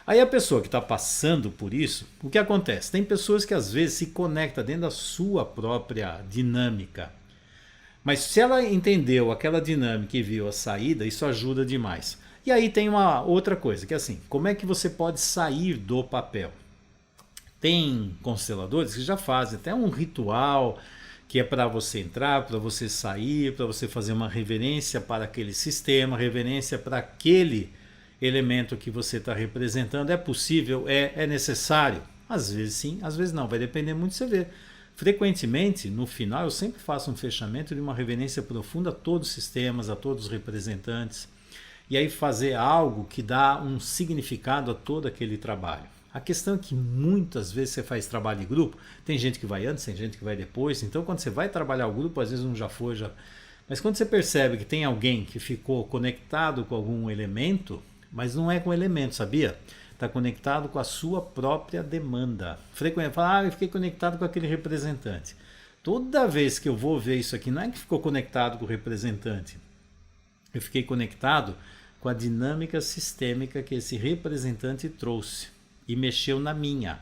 Speaker 1: Aí a pessoa que está passando por isso, o que acontece? Tem pessoas que às vezes se conectam dentro da sua própria dinâmica. Mas se ela entendeu aquela dinâmica e viu a saída, isso ajuda demais. E aí tem uma outra coisa, que é assim, como é que você pode sair do papel? Tem consteladores que já fazem até um ritual que é para você entrar, para você sair, para você fazer uma reverência para aquele sistema, reverência para aquele elemento que você está representando. É possível? É necessário? Às vezes sim, às vezes não. Vai depender muito de você ver. Frequentemente, no final, eu sempre faço um fechamento de uma reverência profunda a todos os sistemas, a todos os representantes. E aí fazer algo que dá um significado a todo aquele trabalho. A questão é que muitas vezes você faz trabalho em grupo, tem gente que vai antes, tem gente que vai depois. Então quando você vai trabalhar o grupo, às vezes um já foi, já... Mas quando você percebe que tem alguém que ficou conectado com algum elemento, mas não é com elemento, sabia? Está conectado com a sua própria demanda. Frequente, fala, eu fiquei conectado com aquele representante. Toda vez que eu vou ver isso aqui, não é que ficou conectado com o representante. Eu fiquei conectado com a dinâmica sistêmica que esse representante trouxe e mexeu na minha.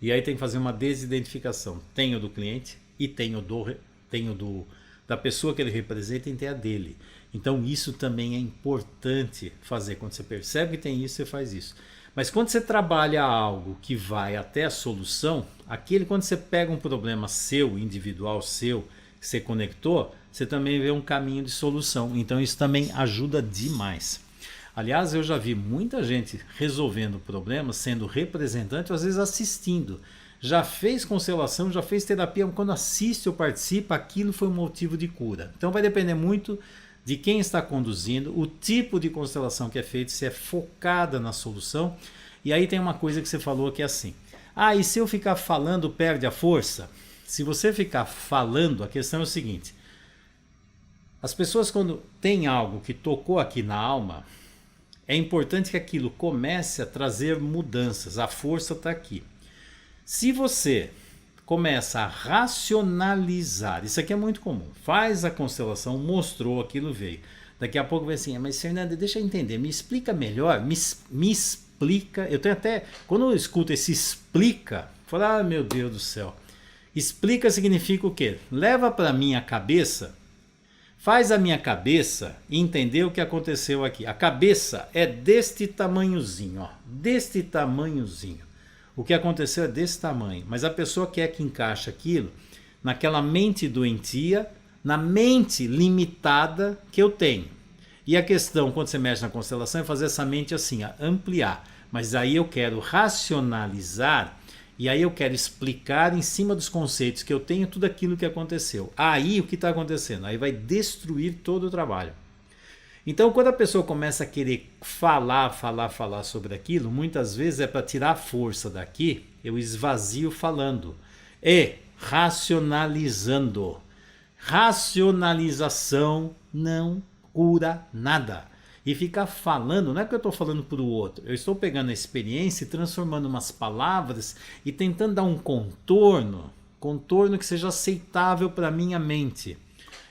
Speaker 1: E aí tem que fazer uma desidentificação. Tem o do cliente e tem o da pessoa que ele representa e tem a dele. Então isso também é importante fazer. Quando você percebe que tem isso, você faz isso. Mas quando você trabalha algo que vai até a solução, quando você pega um problema seu, individual seu, que você conectou, você também vê um caminho de solução. Então isso também ajuda demais. Aliás, eu já vi muita gente resolvendo problemas, sendo representante, ou às vezes assistindo. Já fez constelação, já fez terapia, quando assiste ou participa, aquilo foi um motivo de cura. Então vai depender muito de quem está conduzindo, o tipo de constelação que é feita, se é focada na solução. E aí tem uma coisa que você falou que é assim, e se eu ficar falando perde a força? Se você ficar falando, a questão é o seguinte, as pessoas quando tem algo que tocou aqui na alma, é importante que aquilo comece a trazer mudanças, a força está aqui. Se você começa a racionalizar, isso aqui é muito comum, faz a constelação, mostrou, aquilo veio. Daqui a pouco vai assim, mas Fernanda, deixa eu entender, me explica melhor, me explica. Eu tenho até, quando eu escuto esse explica, eu falo, ah, meu Deus do céu. Explica significa o quê? Leva para minha cabeça, faz a minha cabeça entender o que aconteceu aqui. A cabeça é deste tamanhozinho, ó, deste tamanhozinho. O que aconteceu é desse tamanho, mas a pessoa quer que encaixe aquilo naquela mente doentia, na mente limitada que eu tenho. E a questão, quando você mexe na constelação, é fazer essa mente assim, ampliar. Mas aí eu quero racionalizar e aí eu quero explicar em cima dos conceitos que eu tenho tudo aquilo que aconteceu. Aí o que está acontecendo? Aí vai destruir todo o trabalho. Então, quando a pessoa começa a querer falar sobre aquilo, muitas vezes é para tirar a força daqui, eu esvazio falando e racionalizando. Racionalização não cura nada. E ficar falando, não é que eu estou falando para o outro, eu estou pegando a experiência e transformando umas palavras e tentando dar um contorno que seja aceitável para a minha mente.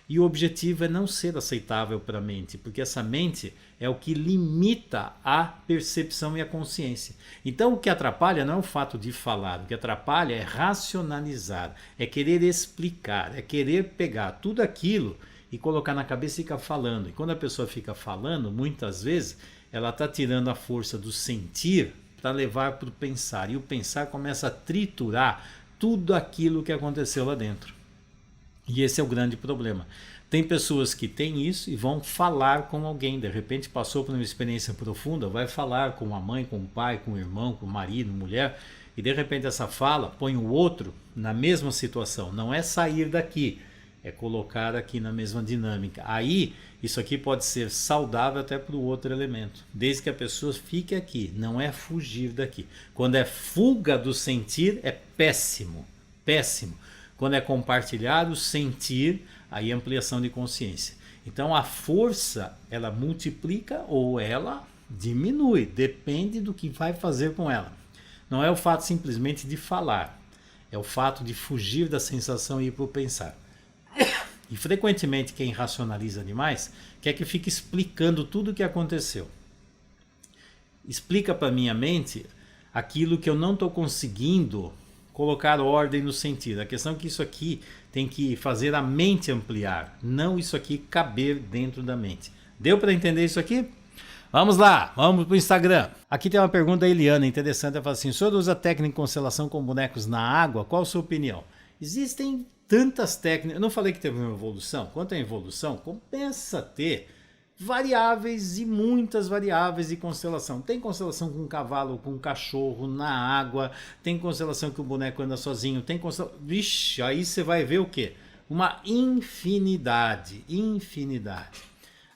Speaker 1: E o objetivo é não ser aceitável para a mente, porque essa mente é o que limita a percepção e a consciência. Então o que atrapalha não é o fato de falar, o que atrapalha é racionalizar, é querer explicar, é querer pegar tudo aquilo e colocar na cabeça e ficar falando. E quando a pessoa fica falando, muitas vezes ela está tirando a força do sentir para levar para o pensar. E o pensar começa a triturar tudo aquilo que aconteceu lá dentro. E esse é o grande problema. Tem pessoas que têm isso e vão falar com alguém. De repente passou por uma experiência profunda, vai falar com a mãe, com o pai, com o irmão, com o marido, mulher. E de repente essa fala põe o outro na mesma situação. Não é sair daqui, é colocar aqui na mesma dinâmica. Aí isso aqui pode ser saudável até para o outro elemento. Desde que a pessoa fique aqui, não é fugir daqui. Quando é fuga do sentir, é péssimo. Péssimo. Quando é compartilhado, sentir, aí ampliação de consciência. Então a força, ela multiplica ou ela diminui, depende do que vai fazer com ela. Não é o fato simplesmente de falar, é o fato de fugir da sensação e ir para o pensar. E frequentemente quem racionaliza demais quer que fique explicando tudo o que aconteceu. Explica para minha mente aquilo que eu não estou conseguindo colocar ordem no sentido. A questão é que isso aqui tem que fazer a mente ampliar, não isso aqui caber dentro da mente. Deu para entender isso aqui? Vamos lá, vamos para o Instagram. Aqui tem uma pergunta da Eliana, interessante. Ela fala assim, o senhor usa técnica de constelação com bonecos na água? Qual a sua opinião? Existem tantas técnicas, eu não falei que teve uma evolução. Quanto à evolução, compensa ter variáveis e muitas variáveis de constelação. Tem constelação com um cavalo, com um cachorro, na água, tem constelação que o boneco anda sozinho, tem constelação... Vixe, aí você vai ver o quê? Uma infinidade.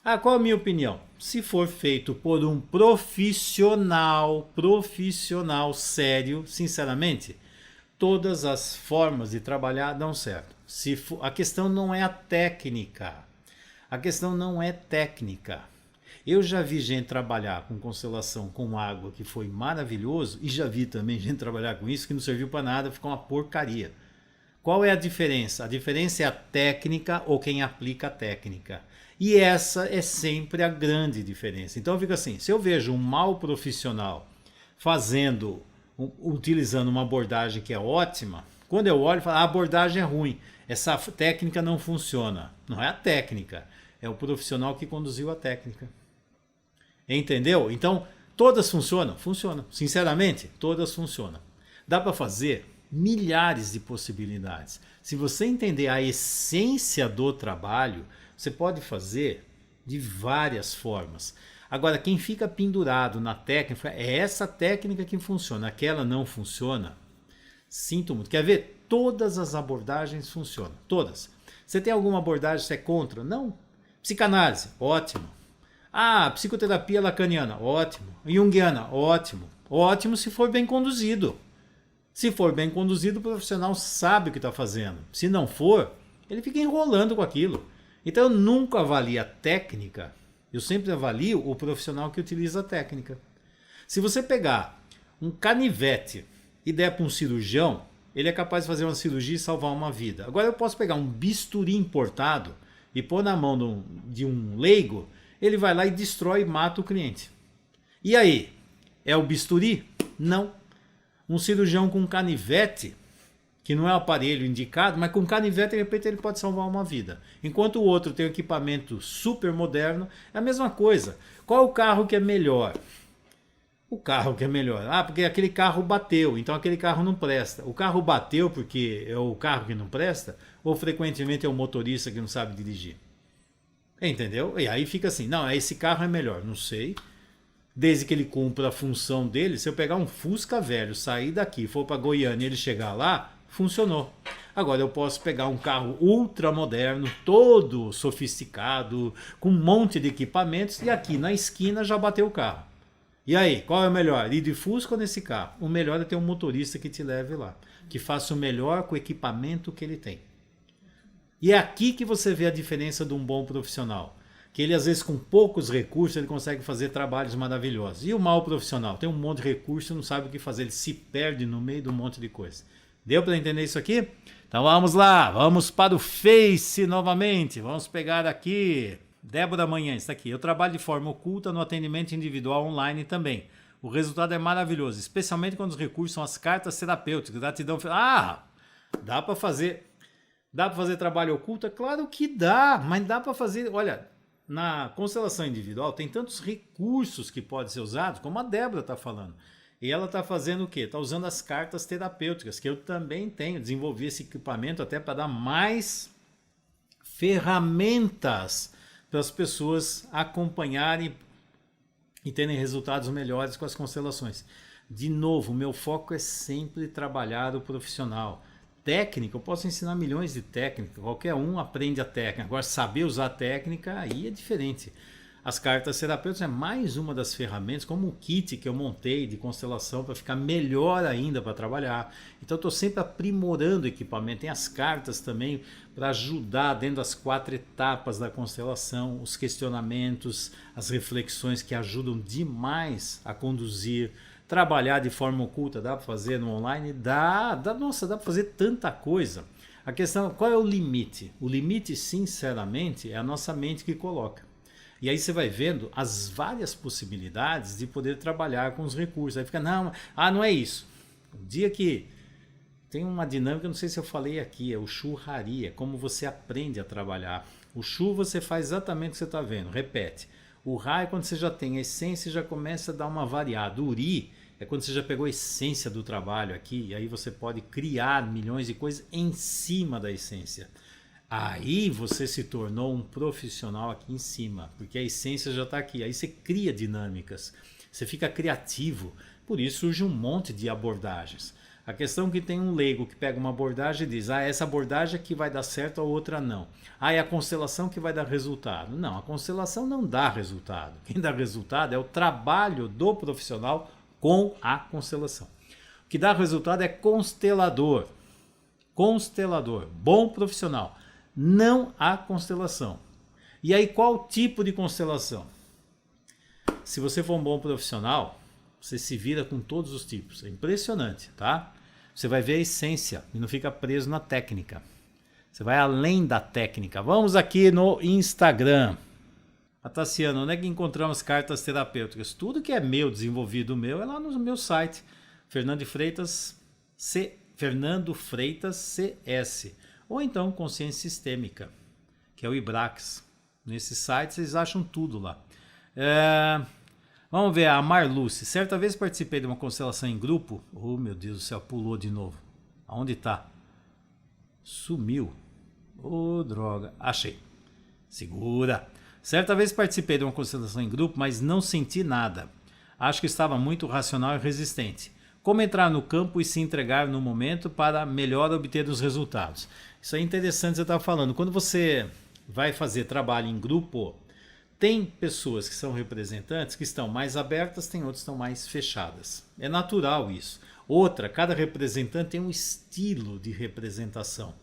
Speaker 1: Ah, qual a minha opinião? Se for feito por um profissional sério, sinceramente, todas as formas de trabalhar dão certo. A questão não é a técnica. A questão não é técnica. Eu já vi gente trabalhar com constelação com água que foi maravilhoso e já vi também gente trabalhar com isso que não serviu para nada, ficou uma porcaria. Qual é a diferença? A diferença é a técnica ou quem aplica a técnica. E essa é sempre a grande diferença. Então fica assim, se eu vejo um mau profissional utilizando uma abordagem que é ótima, quando eu olho, eu falo, a abordagem é ruim, essa técnica não funciona. Não é a técnica, é o profissional que conduziu a técnica. Entendeu? Então, todas funcionam? Funcionam. Sinceramente, todas funcionam. Dá para fazer milhares de possibilidades. Se você entender a essência do trabalho, você pode fazer de várias formas. Agora, quem fica pendurado na técnica, é essa técnica que funciona, aquela não funciona. Sinto muito. Quer ver? Todas as abordagens funcionam. Todas. Você tem alguma abordagem que você é contra? Não. Psicanálise? Ótimo. Ah, psicoterapia lacaniana? Ótimo. Junguiana? Ótimo. Ótimo se for bem conduzido. Se for bem conduzido, o profissional sabe o que está fazendo. Se não for, ele fica enrolando com aquilo. Então eu nunca avalio a técnica, eu sempre avalio o profissional que utiliza a técnica. Se você pegar um canivete e der para um cirurgião, ele é capaz de fazer uma cirurgia e salvar uma vida. Agora eu posso pegar um bisturi importado e pôr na mão de um leigo, ele vai lá e destrói e mata o cliente. E aí? É o bisturi? Não. Um cirurgião com canivete, que não é o aparelho indicado, mas com canivete, de repente, ele pode salvar uma vida. Enquanto o outro tem um equipamento super moderno, é a mesma coisa. Qual é o carro que é melhor? O carro que é melhor. Ah, porque aquele carro bateu, então aquele carro não presta. O carro bateu porque é o carro que não presta? Ou frequentemente é o motorista que não sabe dirigir? Entendeu? E aí fica assim, não, esse carro é melhor. Não sei. Desde que ele cumpra a função dele, se eu pegar um Fusca velho, sair daqui, for para Goiânia e ele chegar lá, funcionou. Agora eu posso pegar um carro ultra moderno, todo sofisticado, com um monte de equipamentos, e aqui na esquina já bateu o carro. E aí, qual é o melhor? Ir de Fusca ou nesse carro? O melhor é ter um motorista que te leve lá, que faça o melhor com o equipamento que ele tem. E é aqui que você vê a diferença de um bom profissional. Que ele, às vezes, com poucos recursos, ele consegue fazer trabalhos maravilhosos. E o mau profissional? Tem um monte de recursos, não sabe o que fazer, ele se perde no meio de um monte de coisa. Deu para entender isso aqui? Então vamos lá, vamos para o Face novamente. Vamos pegar aqui, Débora Manhã, está aqui. Eu trabalho de forma oculta no atendimento individual online também. O resultado é maravilhoso, especialmente quando os recursos são as cartas terapêuticas. Gratidão. Ah, dá para fazer trabalho oculto? Claro que dá, mas dá para fazer, olha... Na constelação individual tem tantos recursos que podem ser usados, como a Débora está falando. E ela está fazendo o quê? Está usando as cartas terapêuticas, que eu também tenho. Desenvolvi esse equipamento até para dar mais ferramentas para as pessoas acompanharem e terem resultados melhores com as constelações. De novo, o meu foco é sempre trabalhar o profissional. Técnica, eu posso ensinar milhões de técnicas, qualquer um aprende a técnica. Agora, saber usar a técnica, aí é diferente. As cartas terapêuticas é mais uma das ferramentas, como o kit que eu montei de constelação para ficar melhor ainda para trabalhar. Então, eu estou sempre aprimorando o equipamento. Tem as cartas também para ajudar dentro das 4 etapas da constelação, os questionamentos, as reflexões que ajudam demais a conduzir. Trabalhar de forma oculta, dá para fazer no online? Nossa, dá para fazer tanta coisa. A questão, qual é o limite? O limite, sinceramente, é a nossa mente que coloca. E aí você vai vendo as várias possibilidades de poder trabalhar com os recursos. Aí fica, não é isso. O dia que tem uma dinâmica, não sei se eu falei aqui, é o churraria, como você aprende a trabalhar. O chu você faz exatamente o que você está vendo, repete. O Ra é quando você já tem a essência e já começa a dar uma variada. O Uri é quando você já pegou a essência do trabalho aqui, e aí você pode criar milhões de coisas em cima da essência. Aí você se tornou um profissional aqui em cima, porque a essência já está aqui. Aí você cria dinâmicas, você fica criativo. Por isso surge um monte de abordagens. A questão é que tem um leigo que pega uma abordagem e diz, essa abordagem aqui vai dar certo, a outra não. É a constelação que vai dar resultado. Não, a constelação não dá resultado. Quem dá resultado é o trabalho do profissional com a constelação. O que dá resultado é constelador. Constelador, bom profissional. Não há constelação. E aí qual tipo de constelação? Se você for um bom profissional, você se vira com todos os tipos. É impressionante, tá? Você vai ver a essência e não fica preso na técnica. Você vai além da técnica. Vamos aqui no Instagram. A Tassiana, onde é que encontramos cartas terapêuticas? Tudo que é meu, desenvolvido meu, é lá no meu site. Fernando Freitas CS. Ou então Consciência Sistêmica, que é o IBRAX. Nesse site vocês acham tudo lá. Vamos ver a Marluce. Certa vez participei de uma constelação em grupo. Oh, meu Deus do céu, pulou de novo. Aonde está? Sumiu. Oh, droga. Achei. Segura. Certa vez participei de uma constelação em grupo, mas não senti nada. Acho que estava muito racional e resistente. Como entrar no campo e se entregar no momento para melhor obter os resultados. Isso é interessante você estar falando. Quando você vai fazer trabalho em grupo, tem pessoas que são representantes que estão mais abertas, tem outras que estão mais fechadas. É natural isso. Outra, cada representante tem um estilo de representação.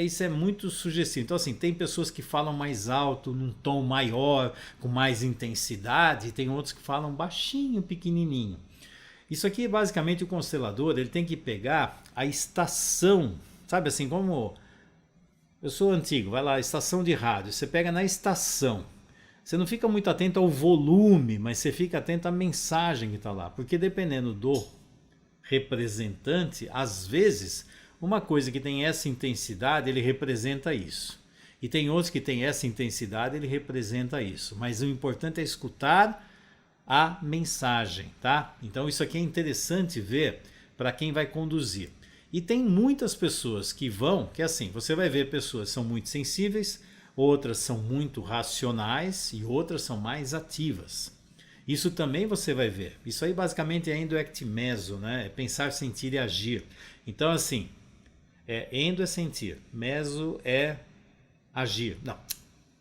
Speaker 1: Isso é muito sugestivo. Então, assim, tem pessoas que falam mais alto, num tom maior, com mais intensidade, e tem outros que falam baixinho, pequenininho. Isso aqui, basicamente, o constelador ele tem que pegar a estação, sabe assim, como eu sou antigo, vai lá, estação de rádio, você pega na estação. você não fica muito atento ao volume, mas você fica atento à mensagem que está lá. Porque dependendo do representante, às vezes, uma coisa que tem essa intensidade, ele representa isso. E tem outros que tem essa intensidade, ele representa isso. Mas o importante é escutar a mensagem, tá? Então isso aqui é interessante ver para quem vai conduzir. E tem muitas pessoas que vão, que assim, você vai ver pessoas que são muito sensíveis, outras são muito racionais e outras são mais ativas. Isso também você vai ver. Isso aí basicamente é endo-ectimeso, né? É pensar, sentir e agir. Então assim, endo é sentir, meso é agir. Não,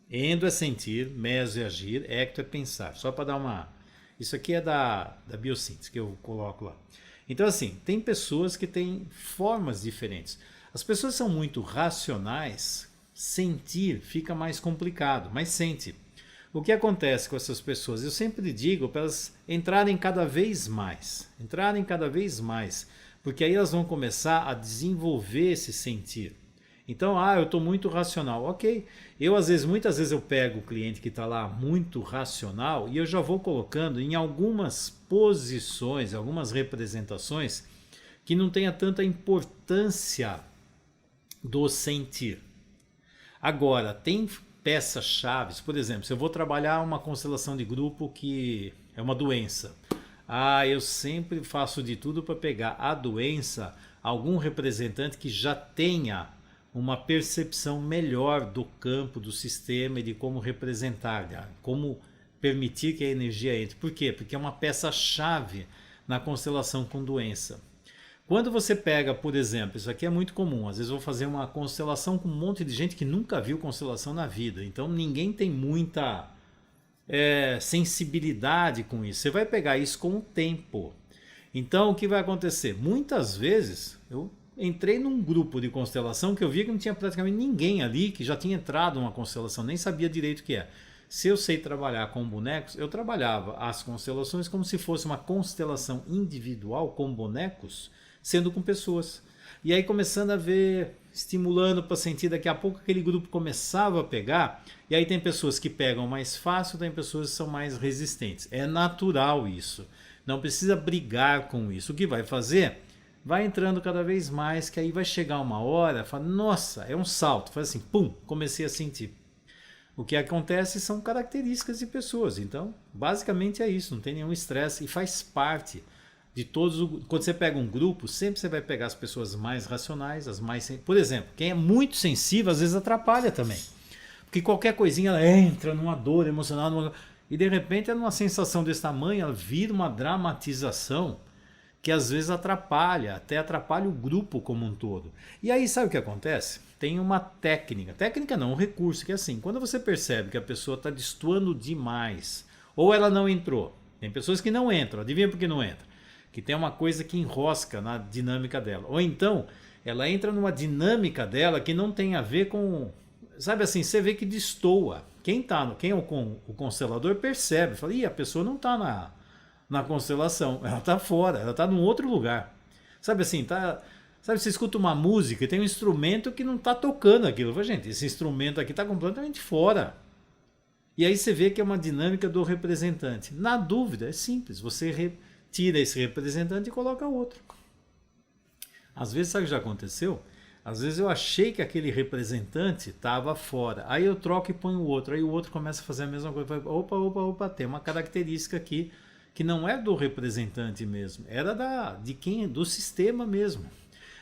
Speaker 1: endo é sentir, meso é agir, ecto é pensar. Só para dar uma... Isso aqui é da biossíntese que eu coloco lá. Então assim, tem pessoas que têm formas diferentes. As pessoas são muito racionais, sentir fica mais complicado, mas sente. O que acontece com essas pessoas? Eu sempre digo para elas entrarem cada vez mais, porque aí elas vão começar a desenvolver esse sentir. Então, eu estou muito racional. Ok, muitas vezes eu pego o cliente que está lá muito racional e eu já vou colocando em algumas posições, algumas representações que não tenha tanta importância do sentir. Agora, tem peças-chave, por exemplo, se eu vou trabalhar uma constelação de grupo que é uma doença, eu sempre faço de tudo para pegar a doença, algum representante que já tenha uma percepção melhor do campo, do sistema e de como representar, como permitir que a energia entre. Por quê? Porque é uma peça-chave na constelação com doença. Quando você pega, por exemplo, isso aqui é muito comum, às vezes eu vou fazer uma constelação com um monte de gente que nunca viu constelação na vida, então ninguém tem muita sensibilidade com isso. Você vai pegar isso com o tempo. Então o que vai acontecer? Muitas vezes eu entrei num grupo de constelação que eu via que não tinha praticamente ninguém ali que já tinha entrado numa constelação, nem sabia direito o que é. Se eu sei trabalhar com bonecos, eu trabalhava as constelações como se fosse uma constelação individual com bonecos, sendo com pessoas. E aí começando a ver, estimulando para sentir, daqui a pouco aquele grupo começava a pegar, e aí tem pessoas que pegam mais fácil, tem pessoas que são mais resistentes. É natural isso. Não precisa brigar com isso. O que vai fazer? Vai entrando cada vez mais, que aí vai chegar uma hora, fala, nossa, é um salto. Faz assim, pum, comecei a sentir. O que acontece são características de pessoas. Então, basicamente é isso, não tem nenhum estresse e faz parte de todos. Quando você pega um grupo, sempre você vai pegar as pessoas mais racionais, as mais... Por exemplo, quem é muito sensível, às vezes atrapalha também. Porque qualquer coisinha, ela entra numa dor emocional, e de repente é numa sensação desse tamanho, ela vira uma dramatização que às vezes atrapalha, até atrapalha o grupo como um todo. E aí sabe o que acontece? Tem uma técnica não, um recurso, que é assim, quando você percebe que a pessoa está destoando demais, ou ela não entrou, tem pessoas que não entram, adivinha por que não entra? Que tem uma coisa que enrosca na dinâmica dela, ou então ela entra numa dinâmica dela que não tem a ver com, sabe assim, você vê que destoa. Quem é o constelador percebe, fala, a pessoa não está na constelação, ela está fora, ela está num outro lugar. Sabe assim, sabe, você escuta uma música e tem um instrumento que não está tocando aquilo. Eu falo, gente, esse instrumento aqui está completamente fora. E aí você vê que é uma dinâmica do representante. Na dúvida, é simples, você retira esse representante e coloca outro. Às vezes, sabe o que já aconteceu? Às vezes eu achei que aquele representante estava fora. Aí eu troco e ponho o outro. Aí o outro começa a fazer a mesma coisa. Opa, tem uma característica aqui que não é do representante mesmo, era do sistema mesmo.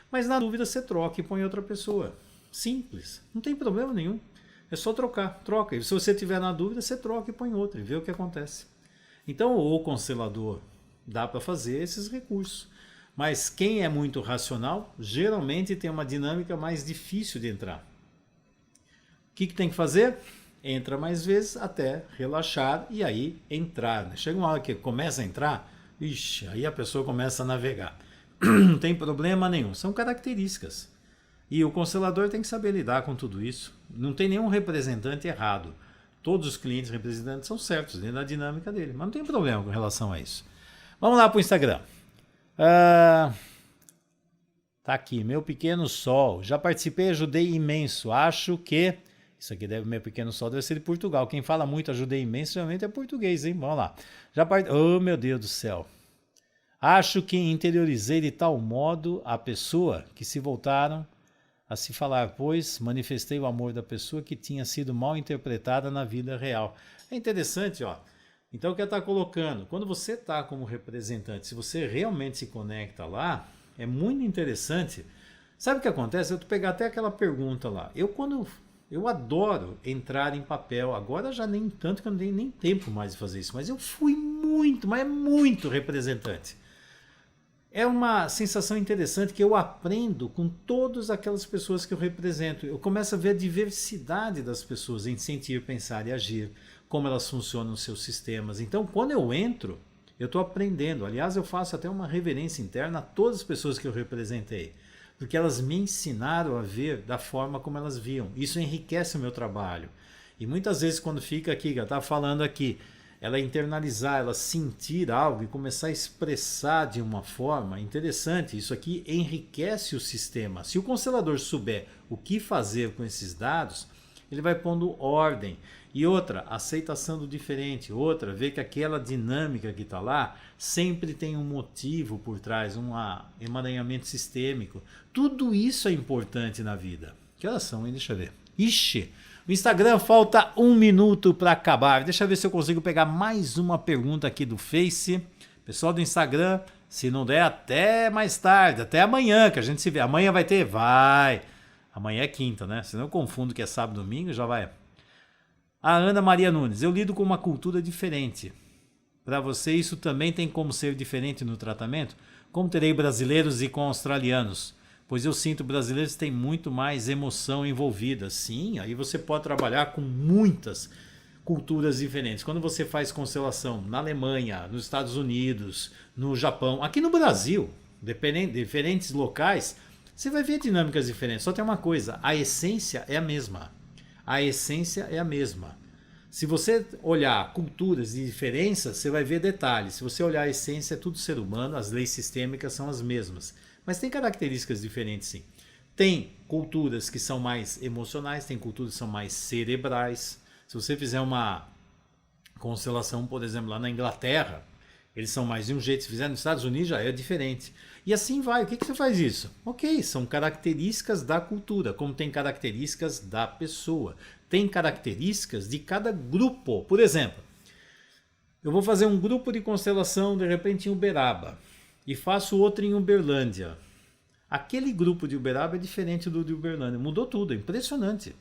Speaker 1: Mas na dúvida você troca e põe outra pessoa. Simples, não tem problema nenhum. É só troca. E se você tiver na dúvida, você troca e põe outra e vê o que acontece. Então o constelador dá para fazer esses recursos. Mas quem é muito racional, geralmente tem uma dinâmica mais difícil de entrar. O que tem que fazer? Entra mais vezes até relaxar e aí entrar. Né? Chega uma hora que começa a entrar, aí a pessoa começa a navegar. Não tem problema nenhum, são características. E o constelador tem que saber lidar com tudo isso. Não tem nenhum representante errado. Todos os clientes representantes são certos dentro da dinâmica dele, mas não tem problema com relação a isso. Vamos lá para o Instagram. Tá aqui, meu pequeno sol. Já participei, ajudei imenso. Acho que Isso aqui deve, meu pequeno sol deve ser de Portugal. Quem fala muito, ajudei imenso, realmente é português, hein? Vamos lá. Oh, meu Deus do céu. Acho que interiorizei de tal modo a pessoa que se voltaram a se falar, pois manifestei o amor da pessoa que tinha sido mal interpretada na vida real. É interessante, ó. Então, o que ela está colocando? Quando você está como representante, se você realmente se conecta lá, é muito interessante. Sabe o que acontece? Eu vou pegar até aquela pergunta lá. Eu adoro entrar em papel. Agora já nem tanto que eu não tenho nem tempo mais de fazer isso. Mas eu fui muito, mas muito representante. É uma sensação interessante que eu aprendo com todas aquelas pessoas que eu represento. Eu começo a ver a diversidade das pessoas em sentir, pensar e agir, como elas funcionam nos seus sistemas. Então, quando eu entro, eu estou aprendendo. Aliás, eu faço até uma reverência interna a todas as pessoas que eu representei, porque elas me ensinaram a ver da forma como elas viam. Isso enriquece o meu trabalho. E muitas vezes, quando fica aqui, eu estava falando aqui, ela internalizar, ela sentir algo e começar a expressar de uma forma interessante. Isso aqui enriquece o sistema. Se o constelador souber o que fazer com esses dados, ele vai pondo ordem. E outra, aceitação do diferente. Outra, ver que aquela dinâmica que está lá sempre tem um motivo por trás, um emaranhamento sistêmico. Tudo isso é importante na vida. Que horas são, hein? Deixa eu ver. Ixi! O Instagram falta 1 minuto para acabar. Deixa eu ver se eu consigo pegar mais uma pergunta aqui do Face. Pessoal do Instagram, se não der, até mais tarde, até amanhã que a gente se vê. Amanhã vai ter? Vai. Amanhã é quinta, né? Senão eu confundo que é sábado e domingo, já vai. A Ana Maria Nunes, eu lido com uma cultura diferente. Para você, isso também tem como ser diferente no tratamento? Como terei brasileiros e com australianos? Pois eu sinto brasileiros têm muito mais emoção envolvida. Sim, aí você pode trabalhar com muitas culturas diferentes. Quando você faz constelação na Alemanha, nos Estados Unidos, no Japão, aqui no Brasil, diferentes locais, você vai ver dinâmicas diferentes. Só tem uma coisa, a essência é a mesma. A essência é a mesma. Se você olhar culturas e diferenças, você vai ver detalhes. Se você olhar a essência, é tudo ser humano, as leis sistêmicas são as mesmas. Mas tem características diferentes, sim. Tem culturas que são mais emocionais, tem culturas que são mais cerebrais. Se você fizer uma constelação, por exemplo, lá na Inglaterra, eles são mais de um jeito. Se fizer nos Estados Unidos, já é diferente. E assim vai. O que você faz isso? Ok, são características da cultura, como tem características da pessoa. Tem características de cada grupo. Por exemplo, eu vou fazer um grupo de constelação, de repente, em Uberaba. E faço outro em Uberlândia. Aquele grupo de Uberaba é diferente do de Uberlândia. Mudou tudo, é impressionante.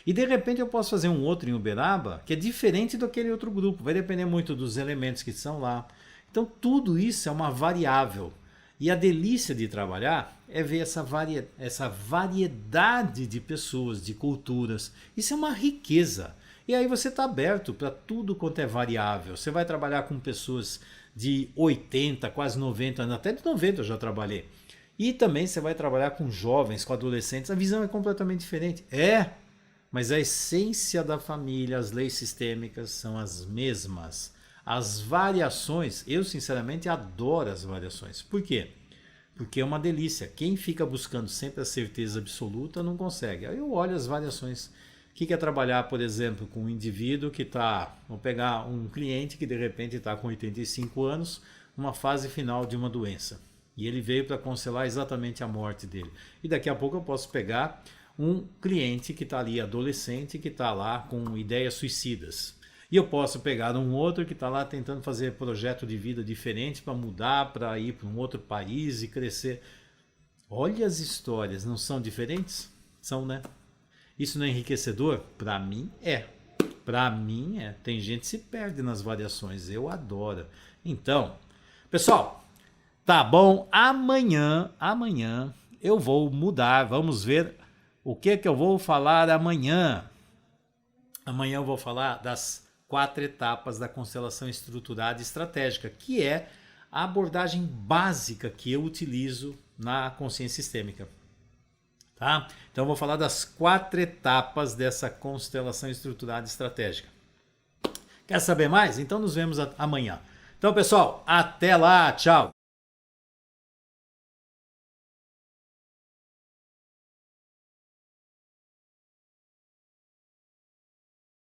Speaker 1: E de repente eu posso fazer um outro em Uberaba que é diferente daquele outro grupo. Vai depender muito dos elementos que estão lá. Então tudo isso é uma variável. E a delícia de trabalhar é ver essa variedade de pessoas, de culturas. Isso é uma riqueza. E aí você está aberto para tudo quanto é variável. Você vai trabalhar com pessoas de 80, quase 90 anos, até de 90 eu já trabalhei. E também você vai trabalhar com jovens, com adolescentes, a visão é completamente diferente. Mas a essência da família, as leis sistêmicas são as mesmas. As variações, eu sinceramente adoro as variações. Por quê? Porque é uma delícia. Quem fica buscando sempre a certeza absoluta não consegue. Aí eu olho as variações. O que é trabalhar, por exemplo, com um indivíduo que está... Vamos pegar um cliente que de repente está com 85 anos, numa fase final de uma doença. E ele veio para constelar exatamente a morte dele. E daqui a pouco eu posso pegar um cliente que está ali, adolescente, que está lá com ideias suicidas. E eu posso pegar um outro que está lá tentando fazer projeto de vida diferente para mudar, para ir para um outro país e crescer. Olha as histórias, não são diferentes? São, né? Isso não é enriquecedor? Para mim é. Para mim é. Tem gente que se perde nas variações. Eu adoro. Então, pessoal, tá bom? Amanhã eu vou mudar. Vamos ver o que eu vou falar amanhã. Amanhã eu vou falar das 4 etapas da constelação estruturada e estratégica, que é a abordagem básica que eu utilizo na consciência sistêmica. Tá? Então eu vou falar das 4 etapas dessa constelação estruturada e estratégica. Quer saber mais? Então nos vemos amanhã. Então, pessoal, até lá, tchau!